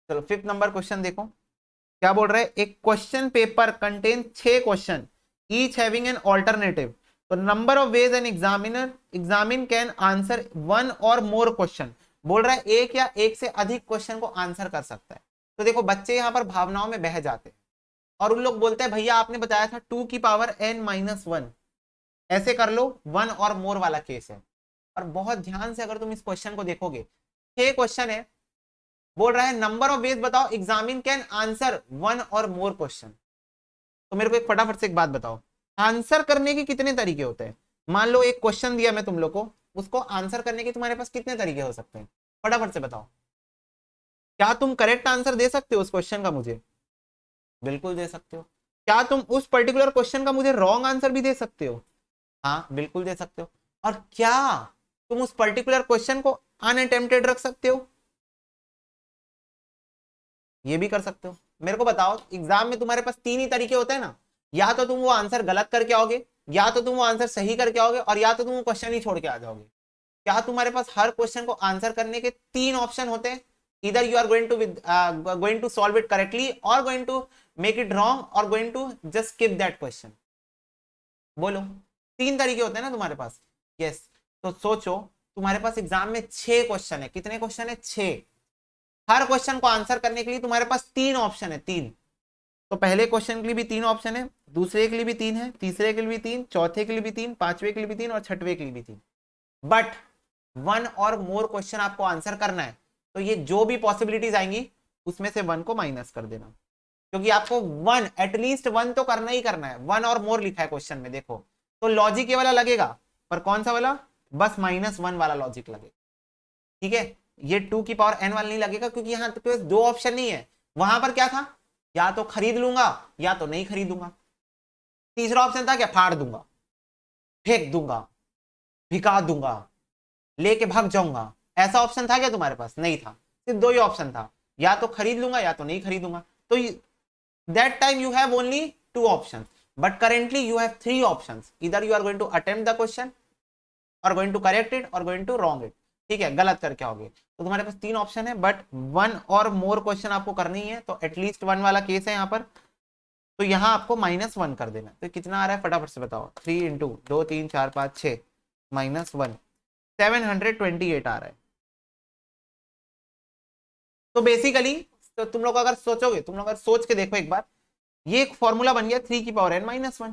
चलो 5th नंबर क्वेश्चन देखो क्या बोल रहा है। एक question paper contain 6 question each having an alternative. तो number of ways an examine can answer one or more question, बोल रहा है एक या एक से अधिक क्वेश्चन को आंसर कर सकता है। तो देखो बच्चे यहाँ पर भावनाओं में बह जाते हैं और उन लोग बोलते हैं भैया आपने बताया था 2 की पावर n-1, ऐसे कर लो, वन और मोर वाला केस है। और बहुत ध्यान से अगर तुम इस क्वेश्चन को देखोगे, 6 क्वेश्चन है, बोल रहा है नंबर ऑफ वेज बताओ examine can answer one or more question. तो मेरे को एक फटाफट से एक बात बताओ, आंसर करने के कितने तरीके होते हैं? मान लो एक क्वेश्चन दिया मैं तुम लोग को, उसको आंसर करने के तुम्हारे पास कितने तरीके हो सकते हैं? फटाफट से बताओ। क्या तुम करेक्ट आंसर दे सकते हो उस क्वेश्चन का मुझे? बिल्कुल दे सकते हो। क्या तुम उस पर्टिकुलर क्वेश्चन का मुझे रॉन्ग आंसर भी दे सकते हो? हाँ बिल्कुल दे सकते हो। और क्या तुम उस पर्टिकुलर क्वेश्चन को अनअटेम्प्टेड रख सकते हो? ये भी कर सकते हो। मेरे को बताओ, एग्जाम में तुम्हारे पास 3 ही तरीके होते हैं ना, या तो तुम वो आंसर गलत करके आओगे, या तो तुम वो आंसर सही करके आओगे, और या तो तुम वो क्वेश्चन ही छोड़ के आ जाओगे। क्या तुम्हारे पास हर क्वेश्चन को आंसर करने के 3 ऑप्शन होते हैं? इधर you are going to solve it correctly, और going to make it wrong, और going to just skip that question. बोलो, 3 तरीके होते हैं ना तुम्हारे पास। यस। तो सोचो, तुम्हारे पास एग्जाम में 6 क्वेश्चन है। कितने क्वेश्चन है? 6। हर क्वेश्चन को आंसर करने के लिए तुम्हारे पास 3 ऑप्शन है, 3। तो पहले क्वेश्चन के लिए भी 3 ऑप्शन है, दूसरे के लिए भी 3 है, तीसरे के लिए भी 3, चौथे के लिए भी 3, पांचवे के लिए भी 3 और छठवे के लिए भी 3। But one or more question आपको आंसर करना है, तो ये जो भी पॉसिबिलिटीज आएंगी उसमें से 1 को माइनस कर देना, क्योंकि आपको 1 एटलीस्ट 1 तो करना ही करना है। 1 और मोर लिखा है क्वेश्चन में, देखो तो लॉजिक ये वाला लगेगा, पर कौन सा वाला? बस -1 वाला लॉजिक लगेगा। ठीक है, ये 2 की पावर n वाला नहीं लगेगा, क्योंकि यहाँ तो 2 ऑप्शन नहीं है। वहां पर क्या था? या तो खरीद लूंगा या तो नहीं खरीदूंगा। तीसरा ऑप्शन था क्या? फाड़ दूंगा, फेंक दूंगा, भिका दूंगा, लेके भाग जाऊंगा। ऐसा ऑप्शन था क्या तुम्हारे पास? नहीं था। सिर्फ 2 ही ऑप्शन था, या तो खरीद लूंगा या तो नहीं खरीदूंगा। तो that time you have only 2 options, but currently you have 3 options. इधर you are going to attempt the question, और गोइंग टू करेक्ट इट, और गोइंग टू रॉन्ग इट। ठीक है, गलत करके आओगे। तो तुम्हारे पास 3 ऑप्शन है, बट 1 और मोर क्वेश्चन आपको करनी है, तो एटलीस्ट 1 वाला केस है यहाँ पर। तो यहाँ आपको -1 कर देना। तो कितना आ रहा है फटाफट से बताओ? 3 इंटू 2 3 4 5 6 -1, 728 आ रहा है। तो बेसिकली तो तुम लोग अगर सोचोगे, तुम लोग अगर सोच के देखो एक बार, ये एक फॉर्मूला बन गया 3 की पावर n-1,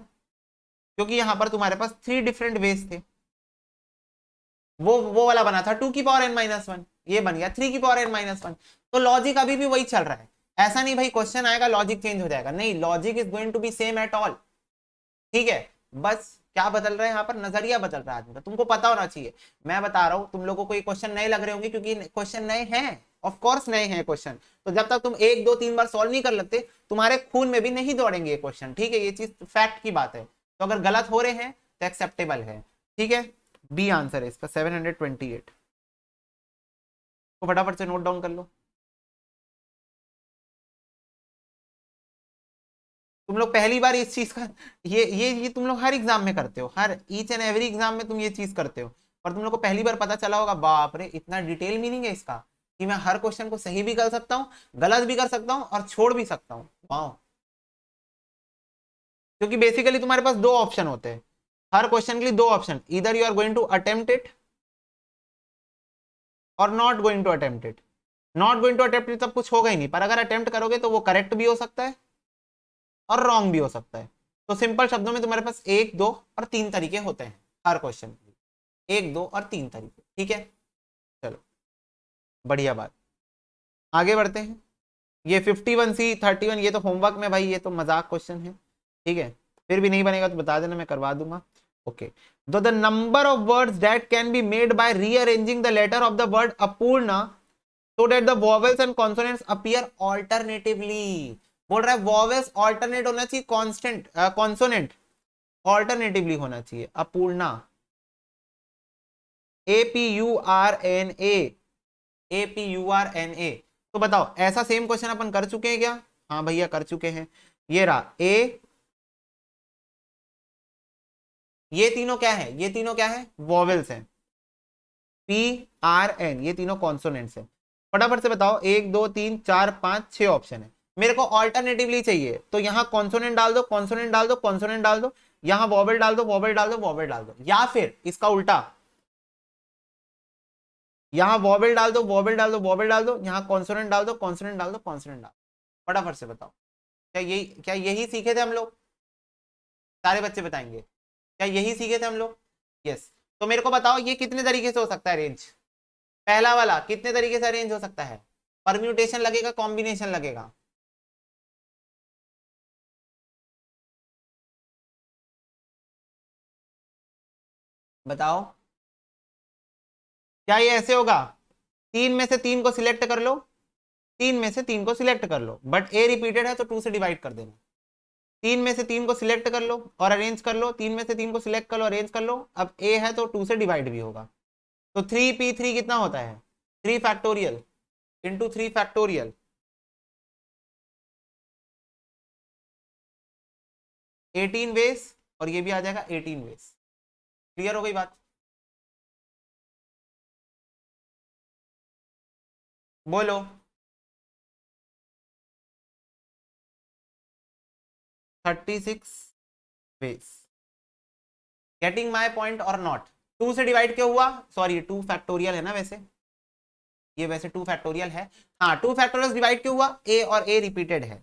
क्योंकि यहाँ पर तुम्हारे पास 3 डिफरेंट वेज थे। वो वाला बना था 2 की पावर n-1, ये बन गया 3 की पावर n-1। तो लॉजिक अभी भी वही चल रहा है। ऐसा नहीं भाई क्वेश्चन आएगा लॉजिक चेंज हो जाएगा, नहीं, logic is going to be same at all. ठीक है, बस क्या बदल रहा है यहाँ पर? नजरिया बदल रहा है आदमी का। तुमको पता होना चाहिए। मैं बता रहा हूँ तुम लोगों को ये क्वेश्चन नए लग रहे होंगे, क्योंकि क्वेश्चन नए हैं, ऑफ कोर्स नए हैं क्वेश्चन। तो जब तक तुम 1 2 3 बार सॉल्व नहीं कर लेते, तुम्हारे खून में भी नहीं दौड़ेंगे ये क्वेश्चन। ठीक है, ये चीज फैक्ट की बात है। तो अगर गलत हो रहे हैं तो एक्सेप्टेबल है। ठीक है, बी आंसर है इसका 728। तो फटाफट से नोट डाउन कर लो। तुम लोग पहली बार इस चीज का ये तुम लोग हर एग्जाम में करते हो, हर ईच एंड एवरी एग्जाम में तुम ये चीज करते हो, पर तुम लोग को पहली बार पता चला होगा, बाप रे इतना डिटेल मीनिंग है इसका, कि मैं हर क्वेश्चन को सही भी कर सकता हूँ, गलत भी कर सकता हूँ, और छोड़ भी सकता हूँ। वाह! क्योंकि बेसिकली तुम्हारे पास 2 ऑप्शन होते हैं, हर क्वेश्चन के लिए 2 ऑप्शन, इधर you are going to attempt it और not going to attempt it. Not going to attempt it तब कुछ होगा ही नहीं, पर अगर अटेम्प्ट करोगे तो वो करेक्ट भी हो सकता है और रॉन्ग भी हो सकता है। तो सिंपल शब्दों में तुम्हारे पास 1 2 और 3 तरीके होते हैं हर क्वेश्चन के, 1 2 और 3 तरीके। ठीक है, चलो बढ़िया बात, आगे बढ़ते हैं। ये 51C 31 ये तो होमवर्क में भाई, ये तो मजाक क्वेश्चन है। ठीक है, फिर भी नहीं बनेगा तो बता देना, मैं करवा दूंगा। Okay, the number of words that can be made by rearranging the letter of the word Apurna so that the vowels and consonants appear alternatively। बोल रहा है वॉवेल्स ऑल्टरनेट होना चाहिए, कांस्टेंट कॉन्सोनेंट ऑल्टरनेटिवली होना चाहिए। Apurna, APURNA, APURNA। तो बताओ ऐसा सेम क्वेश्चन अपन कर चुके हैं क्या? हाँ भैया कर चुके हैं। ये रहा ए, ये तीनों क्या है? ये तीनों क्या है? वॉवेल्स हैं। PRN ये तीनों कॉन्सोनेंट्स हैं। फटाफट से बताओ, 1 2 3 4 5 6 ऑप्शन है, मेरे को ऑल्टरनेटिवली चाहिए, तो यहाँ कॉन्सोनेंट डाल दो, कॉन्सोनेंट डाल दो, कॉन्सोनेंट डाल दो। यहां वॉवेल डाल दो, वॉवेल डाल दो, वॉवेल डाल दो, या फिर इसका उल्टा, यहां वॉवेल डाल दो, वॉवेल डाल दो, वॉवेल डाल दो, यहां कॉन्सोनेंट डाल दो, कॉन्सोनेंट डाल दो, कॉन्सोनेंट डाल दो। फटाफट से बताओ, क्या यही सीखे थे हम लोग? सारे बच्चे बताएंगे, क्या यही सीखे थे हम लोग? यस। तो मेरे को बताओ ये कितने तरीके से हो सकता है अरेंज? पहला वाला कितने तरीके से अरेंज हो सकता है? परम्यूटेशन लगेगा, कॉम्बिनेशन लगेगा? बताओ, क्या ये ऐसे होगा? तीन में से तीन को सिलेक्ट कर लो, तीन में से तीन को सिलेक्ट कर लो, बट ए रिपीटेड है तो टू से डिवाइड कर देना। तीन में से तीन को सिलेक्ट कर लो और अरेंज कर लो, तीन में से तीन को सिलेक्ट कर लो, अरेंज कर लो, अब ए है तो टू से डिवाइड भी होगा। तो 3p3 कितना होता है? 3 फैक्टोरियल इंटू 3 फैक्टोरियल, 18 वेज, और ये भी आ जाएगा 18 वेज। क्लियर हो गई बात? बोलो। 36 वेज। गेटिंग माई पॉइंट और नॉट? टू से डिवाइड क्यों हुआ? सॉरी, 2 फैक्टोरियल है ना वैसे, ये वैसे 2 फैक्टोरियल है। हाँ, 2 फैक्टोरियल डिवाइड क्यों हुआ? ए और ए रिपीटेड है,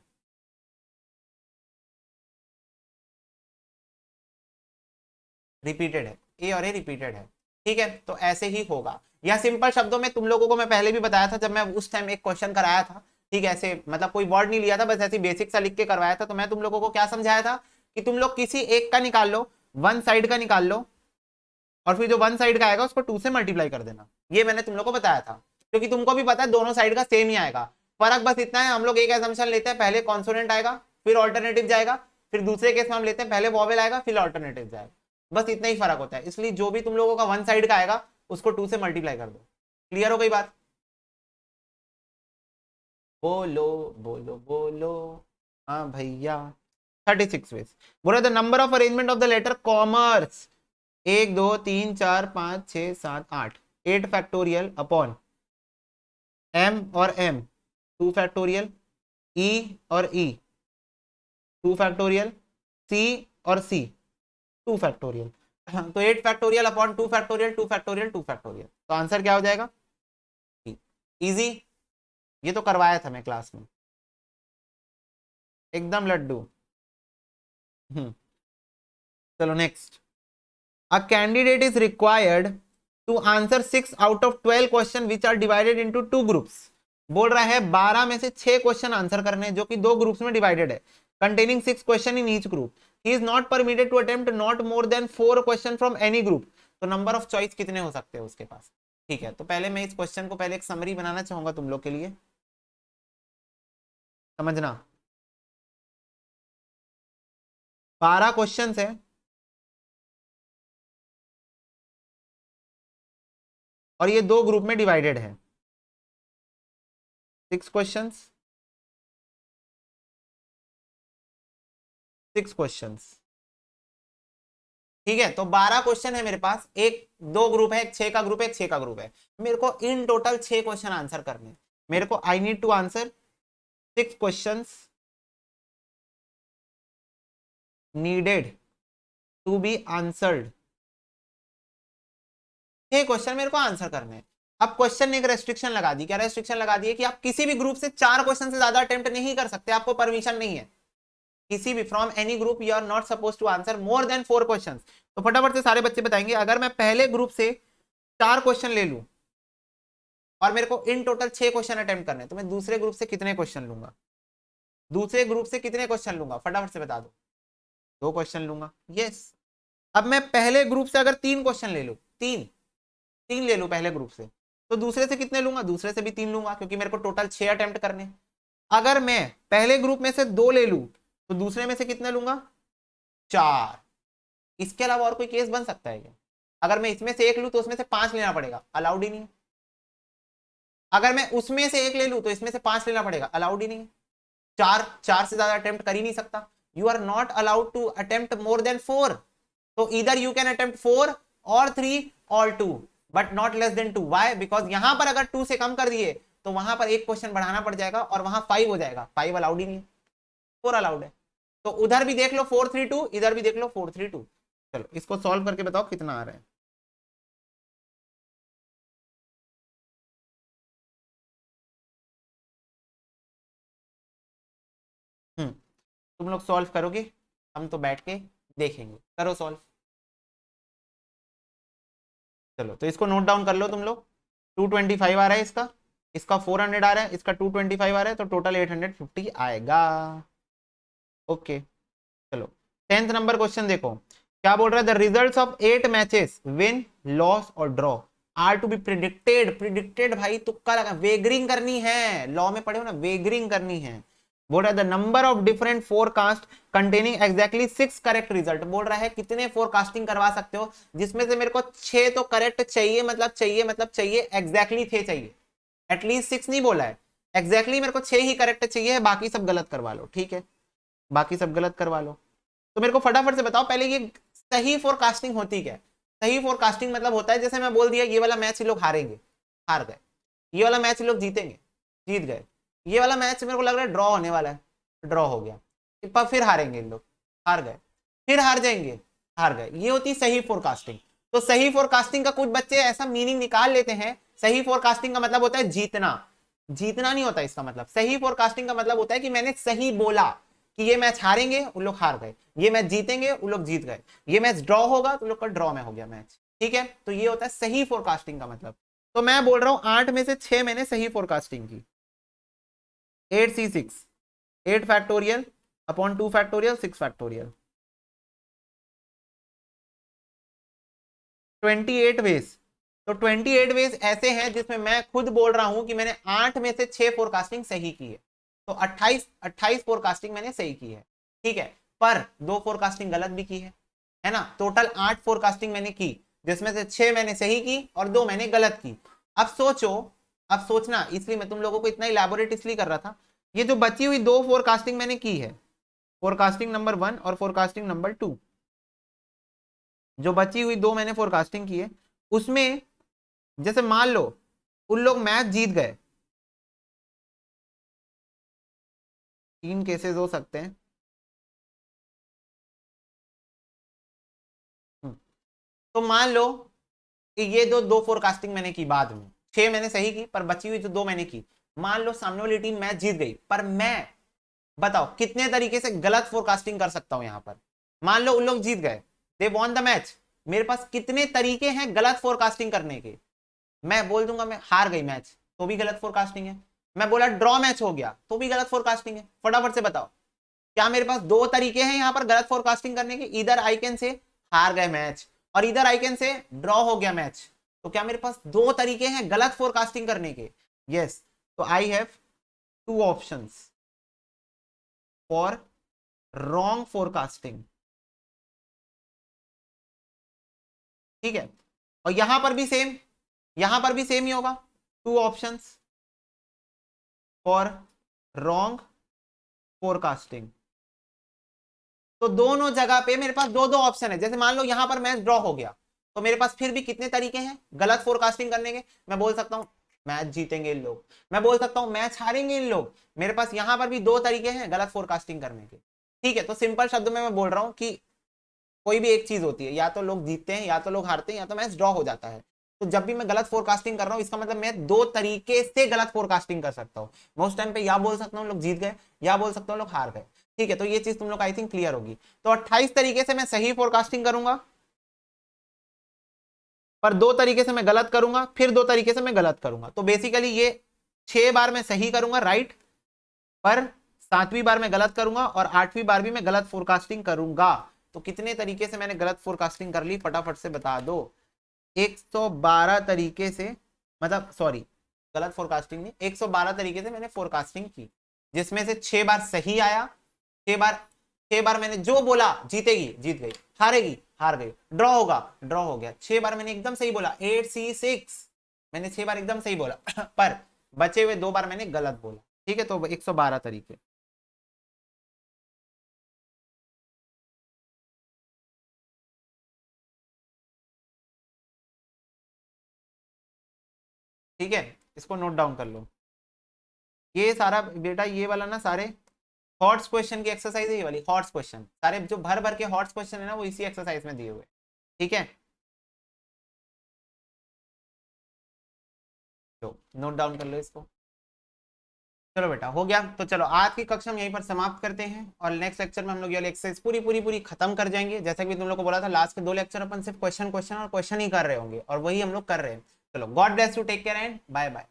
रिपीटेड है, ए और ए रिपीटेड है। ठीक है, तो ऐसे ही होगा। या सिंपल शब्दों में तुम लोगों को मैं पहले भी बताया था, जब मैं उस टाइम एक क्वेश्चन कराया था, ठीक है, ऐसे मतलब कोई वर्ड नहीं लिया था, बस ऐसे बेसिक सा लिख के करवाया था, तो मैं तुम लोगों को क्या समझाया था कि तुम लोग किसी एक का निकाल लो, वन साइड का निकाल लो, और फिर जो वन साइड का आएगा उसको 2 से मल्टीप्लाई कर देना। ये मैंने तुम लोग को बताया था, क्योंकि तुमको भी पता है दोनों साइड का सेम ही आएगा। फर्क बस इतना है, हम लोग एक एजम्पशन लेते हैं, पहले कॉन्सोनेंट आएगा फिर ऑल्टरनेटिव जाएगा, फिर दूसरे केस में हम लेते हैं पहले वॉवेल आएगा फिर ऑल्टरनेटिव जाएगा, बस इतना ही फर्क होता है। इसलिए जो भी तुम लोगों का वन साइड का आएगा उसको 2 से मल्टीप्लाई कर दो। क्लियर हो गई बात? बोलो बोलो बोलो। हाँ भैया। 36 वेज। बोला the number of arrangement of the letter commerce, 1 2 3 4 5 6 7 8, 8 factorial upon m और m 2 फैक्टोरियल, e और e 2 फैक्टोरियल, c और c 2 फैक्टोरियल। तो 8 factorial upon 2 factorial, 2 factorial, 2 factorial, तो आंसर क्या हो जाएगा? इजी। ये तो करवाया था मैं क्लास में, एकदम लड्डू। चलो next. A candidate is required to answer 6 out of 12 question which are divided into 2 groups। बोल रहा है 12 में से 6 क्वेश्चन आंसर करने जो कि 2 ग्रुप्स में डिवाइडेड है, containing 6 question in each group। He is not permitted to attempt not more than 4 question from any group। तो नंबर ऑफ चॉइस कितने हो सकते हैं उसके पास? ठीक है, तो पहले मैं इस क्वेश्चन को पहले एक समरी बनाना चाहूंगा तुम लोग के लिए, समझना। 12 क्वेश्चन है, और ये 2 ग्रुप में डिवाइडेड है। 6 क्वेश्चंस, 6 क्वेश्चंस। ठीक है, तो 12 क्वेश्चन है मेरे पास, एक 2 ग्रुप है, एक 6 का ग्रुप है, एक 6 का ग्रुप है। मेरे को इन टोटल 6 क्वेश्चन आंसर करने। मेरे को I need to answer 6 questions needed to be answered. 6 question मेरे को आंसर करने। अब क्वेश्चन ने एक रेस्ट्रिक्शन लगा दी। क्या रेस्ट्रिक्शन लगा दी है? कि आप किसी भी ग्रुप से 4 क्वेश्चन से ज्यादा अटेम्प्ट नहीं कर सकते, आपको परमिशन नहीं है। किसी भी from any group you are not suppose to answer more than 4 question. तो फटाफट से सारे बच्चे बताएंगे, अगर मैं पहले ग्रुप से 4 क्वेश्चन ले लूं और मेरे को इन टोटल 6 क्वेश्चन अटेम्प्ट करने, तो मैं दूसरे ग्रुप से कितने क्वेश्चन लूंगा? दूसरे ग्रुप से कितने क्वेश्चन लूंगा? फटाफट से बता दो। 2 क्वेश्चन लूंगा। यस। अब मैं पहले ग्रुप से अगर 3 क्वेश्चन ले लूं, 3 ले लूं पहले ग्रुप से, तो दूसरे से कितने लूंगा? दूसरे से भी 3 लूंगा, क्योंकि मेरे को टोटल 6 अटेम्प्ट करने। अगर मैं पहले ग्रुप में से 2 ले लूं तो दूसरे में से कितने लूंगा? 4। इसके अलावा और कोई केस बन सकता है क्या? अगर मैं इसमें से 1 लूं तो उसमें से 5 लेना पड़ेगा, अलाउड ही नहीं है। अगर मैं उसमें से 1 ले लूं तो इसमें से 5 लेना पड़ेगा, अलाउड ही नहीं है। 4 से ज्यादा अटेम्प्ट कर ही नहीं सकता। You are not allowed to attempt more than 4। तो इधर यू कैन अटेम्प्ट 4 और 3 और 2, but not less than 2। Why? Because यहां पर अगर 2 से कम कर दिए तो वहां पर एक क्वेश्चन बढ़ाना पड़ जाएगा और वहां 5 हो जाएगा। 5 अलाउड ही नहीं है, 4 अलाउड है। तो उधर भी देख लो 432, इधर भी देख लो 432। चलो इसको सॉल्व करके बताओ कितना आ रहा है। तुम लोग सॉल्व करोगे, हम तो बैठ के देखेंगे। करो सॉल्व। चलो तो इसको नोट डाउन कर लो तुम लोग। 225 आ रहा है इसका, इसका 400 आ रहा है, इसका 225 आ रहा है, तो टोटल 850 आएगा। ओके चलो 10th नंबर क्वेश्चन देखो क्या बोल रहा है। The results of 8 matches win loss or draw are to be predicted. Predicted भाई तुक्का लगा, वेगरिंग करनी है, लॉ में पढ़े हो ना, वेगरिंग करनी है। बोल रहा है the number of different forecast containing exactly 6 correct result. बोल रहा है कितने फोरकास्टिंग करवा सकते हो जिसमें से मेरे को 6 तो करेक्ट चाहिए, मतलब चाहिए एग्जैक्टली 6 चाहिए, एटलीस्ट 6 नहीं बोला है, एग्जैक्टली मेरे को 6 ही करेक्ट चाहिए, बाकी सब गलत करवा लो। ठीक है बाकी सब गलत करवा लो। तो मेरे को फटाफट से बताओ पहले ये सही फोरकास्टिंग होती क्या है। सही फोरकास्टिंग मतलब होता है जैसे मैं बोल दिया ये वाला मैच ये लोग हारेंगे, हार गए। ये वाला मैच ये लोग जीतेंगे, जीत गए। ये वाला मैच मेरे को लग रहा है ड्रॉ होने वाला है, ड्रॉ हो गया। पर फिर हारेंगे इन लोग, हार गए। फिर हार जाएंगे, हार गए। ये होती सही फोरकास्टिंग। तो सही फोरकास्टिंग का कुछ बच्चे ऐसा मीनिंग निकाल लेते हैं, सही फोरकास्टिंग का मतलब होता है जीतना। जीतना नहीं होता इसका मतलब। सही फोरकास्टिंग का मतलब होता है कि मैंने सही बोला कि ये मैच हारेंगे, उन लोग हार गए, ये मैच जीतेंगे, उन लोग जीत गए, ये मैच ड्रॉ होगा तो उन लोग का ड्रॉ में हो गया मैच। ठीक है तो ये होता है सही फोरकास्टिंग का मतलब। तो मैं बोल रहा हूं 8 में से 6 मैंने सही फोरकास्टिंग की। 8C6, 8 factorial upon 2 factorial 6 factorial, 28 ways. तो 28 वेज ऐसे हैं जिसमें मैं खुद बोल रहा हूं कि मैंने 8 में से 6 फोरकास्टिंग सही की है। तो 28 फोरकास्टिंग मैंने सही की है। ठीक है पर 2 फोरकास्टिंग गलत भी की है ना। टोटल 8 फोरकास्टिंग मैंने की जिसमें से 6 मैंने सही की और 2 मैंने गलत की। अब सोचो, अब सोचना, इसलिए मैं तुम लोगों को इतना इलैबोरेट इसलिए कर रहा था। ये जो बची हुई 2 फोरकास्टिंग मैंने की है, फोरकास्टिंग नंबर 1 और फोरकास्टिंग नंबर 2, जो बची हुई 2 मैंने फोरकास्टिंग की है उसमें जैसे मान लो उन लोग मैच जीत गए, 3 केसेस हो सकते हैं। तो मान लो कि ये जो 2 फोरकास्टिंग मैंने की बाद में, 6 मैंने सही की पर बची हुई जो 2 मैंने की, मान लो सामने वाली टीम मैच जीत गई पर मैं बताओ कितने तरीके से गलत फोरकास्टिंग कर सकता हूं यहां पर। मान लो उन लोग जीत गए, दे वॉन द मैच, मेरे पास कितने तरीके हैं गलत फोरकास्टिंग करने के। मैं बोल दूंगा मैं हार गई मैच तो भी गलत फोरकास्टिंग है, मैं बोला ड्रॉ मैच हो गया तो भी गलत फोरकास्टिंग है। फटाफट से बताओ क्या मेरे पास 2 तरीके हैं यहां पर गलत फोरकास्टिंग करने के। इधर आई कैन से हार गए मैच और इधर आई कैन से ड्रॉ हो गया मैच। तो क्या मेरे पास 2 तरीके हैं गलत फोरकास्टिंग करने के। यस तो I have 2 options for wrong forecasting. ठीक है और यहां पर भी सेम, यहां पर भी सेम ही होगा, 2 ऑप्शंस फॉर रॉन्ग फोरकास्टिंग। तो दोनों जगह पे मेरे पास 2 2 ऑप्शन है। जैसे मान लो यहां पर मैच ड्रॉ हो गया तो मेरे पास फिर भी कितने तरीके हैं गलत फोरकास्टिंग करने के। मैं बोल सकता हूं मैच जीतेंगे इन लोग, मैं बोल सकता हूं मैच हारेंगे इन लोग। मेरे पास यहां पर भी 2 तरीके हैं गलत फोरकास्टिंग करने के। ठीक है तो सिंपल शब्द में मैं बोल रहा हूं कि कोई भी एक चीज होती है, या तो लोग जीतते हैं या तो लोग हारते हैं या तो मैच ड्रॉ हो जाता है। तो जब भी मैं गलत फोरकास्टिंग कर रहा हूं इसका मतलब मैं 2 तरीके से गलत फोरकास्टिंग कर सकता हूं। मैं उस टाइम पे या बोल सकता हूं लोग जीत गए या बोल सकता हूं लोग हार गए। ठीक है तो ये चीज तुम लोग आई थिंक क्लियर होगी। तो 28 तरीके से मैं सही फोरकास्टिंग करूंगा पर 2 तरीके से मैं गलत करूंगा, फिर 2 तरीके से मैं गलत करूंगा। तो बेसिकली ये 6 बार मैं सही करूंगा राइट, पर 7वीं बार मैं गलत करूंगा और 8वीं बार भी मैं गलत फोरकास्टिंग करूंगा। तो कितने तरीके से मैंने गलत फोरकास्टिंग कर ली फटाफट से बता दो। 112 तरीके से, मतलब सॉरी गलत फोरकास्टिंग नहीं, 112 तरीके से मैंने फोरकास्टिंग की जिसमें से 6 बार सही आया। 6 बार, 6 बार मैंने जो बोला जीतेगी जीत गई, हारेगी हार गई, ड्रॉ होगा ड्रॉ हो गया। 6 बार मैंने एकदम सही बोला, 8C6 मैंने 6 बार एकदम सही बोला पर बचे हुए 2 बार मैंने गलत बोला। ठीक है तो 112 तरीके। ठीक है इसको नोट डाउन कर लो। ये सारा बेटा ये वाला ना सारे हॉट्स क्वेश्चन की एक्सरसाइज है ये वाली, हॉट्स क्वेश्चन, सारे जो भर भर के हॉट्स क्वेश्चन है ना वो इसी एक्सरसाइज में दिए हुए। ठीक है, तो नोट डाउन कर लो इसको। चलो बेटा हो गया, तो चलो आज की कक्षा हम यहीं पर समाप्त करते हैं, और नेक्स्ट लेक्चर में हम लोग ये वाली एक्सरसाइज पूरी पूरी पूरी खत्म कर जाएंगे। जैसा कि तुम लोग को बोला था, लास्ट के 2 लेक्चर अपन सिर्फ क्वेश्चन क्वेश्चन और क्वेश्चन ही कर रहे होंगे, और वही हम लोग कर रहे हैं। चलो, God bless you, take care and bye bye.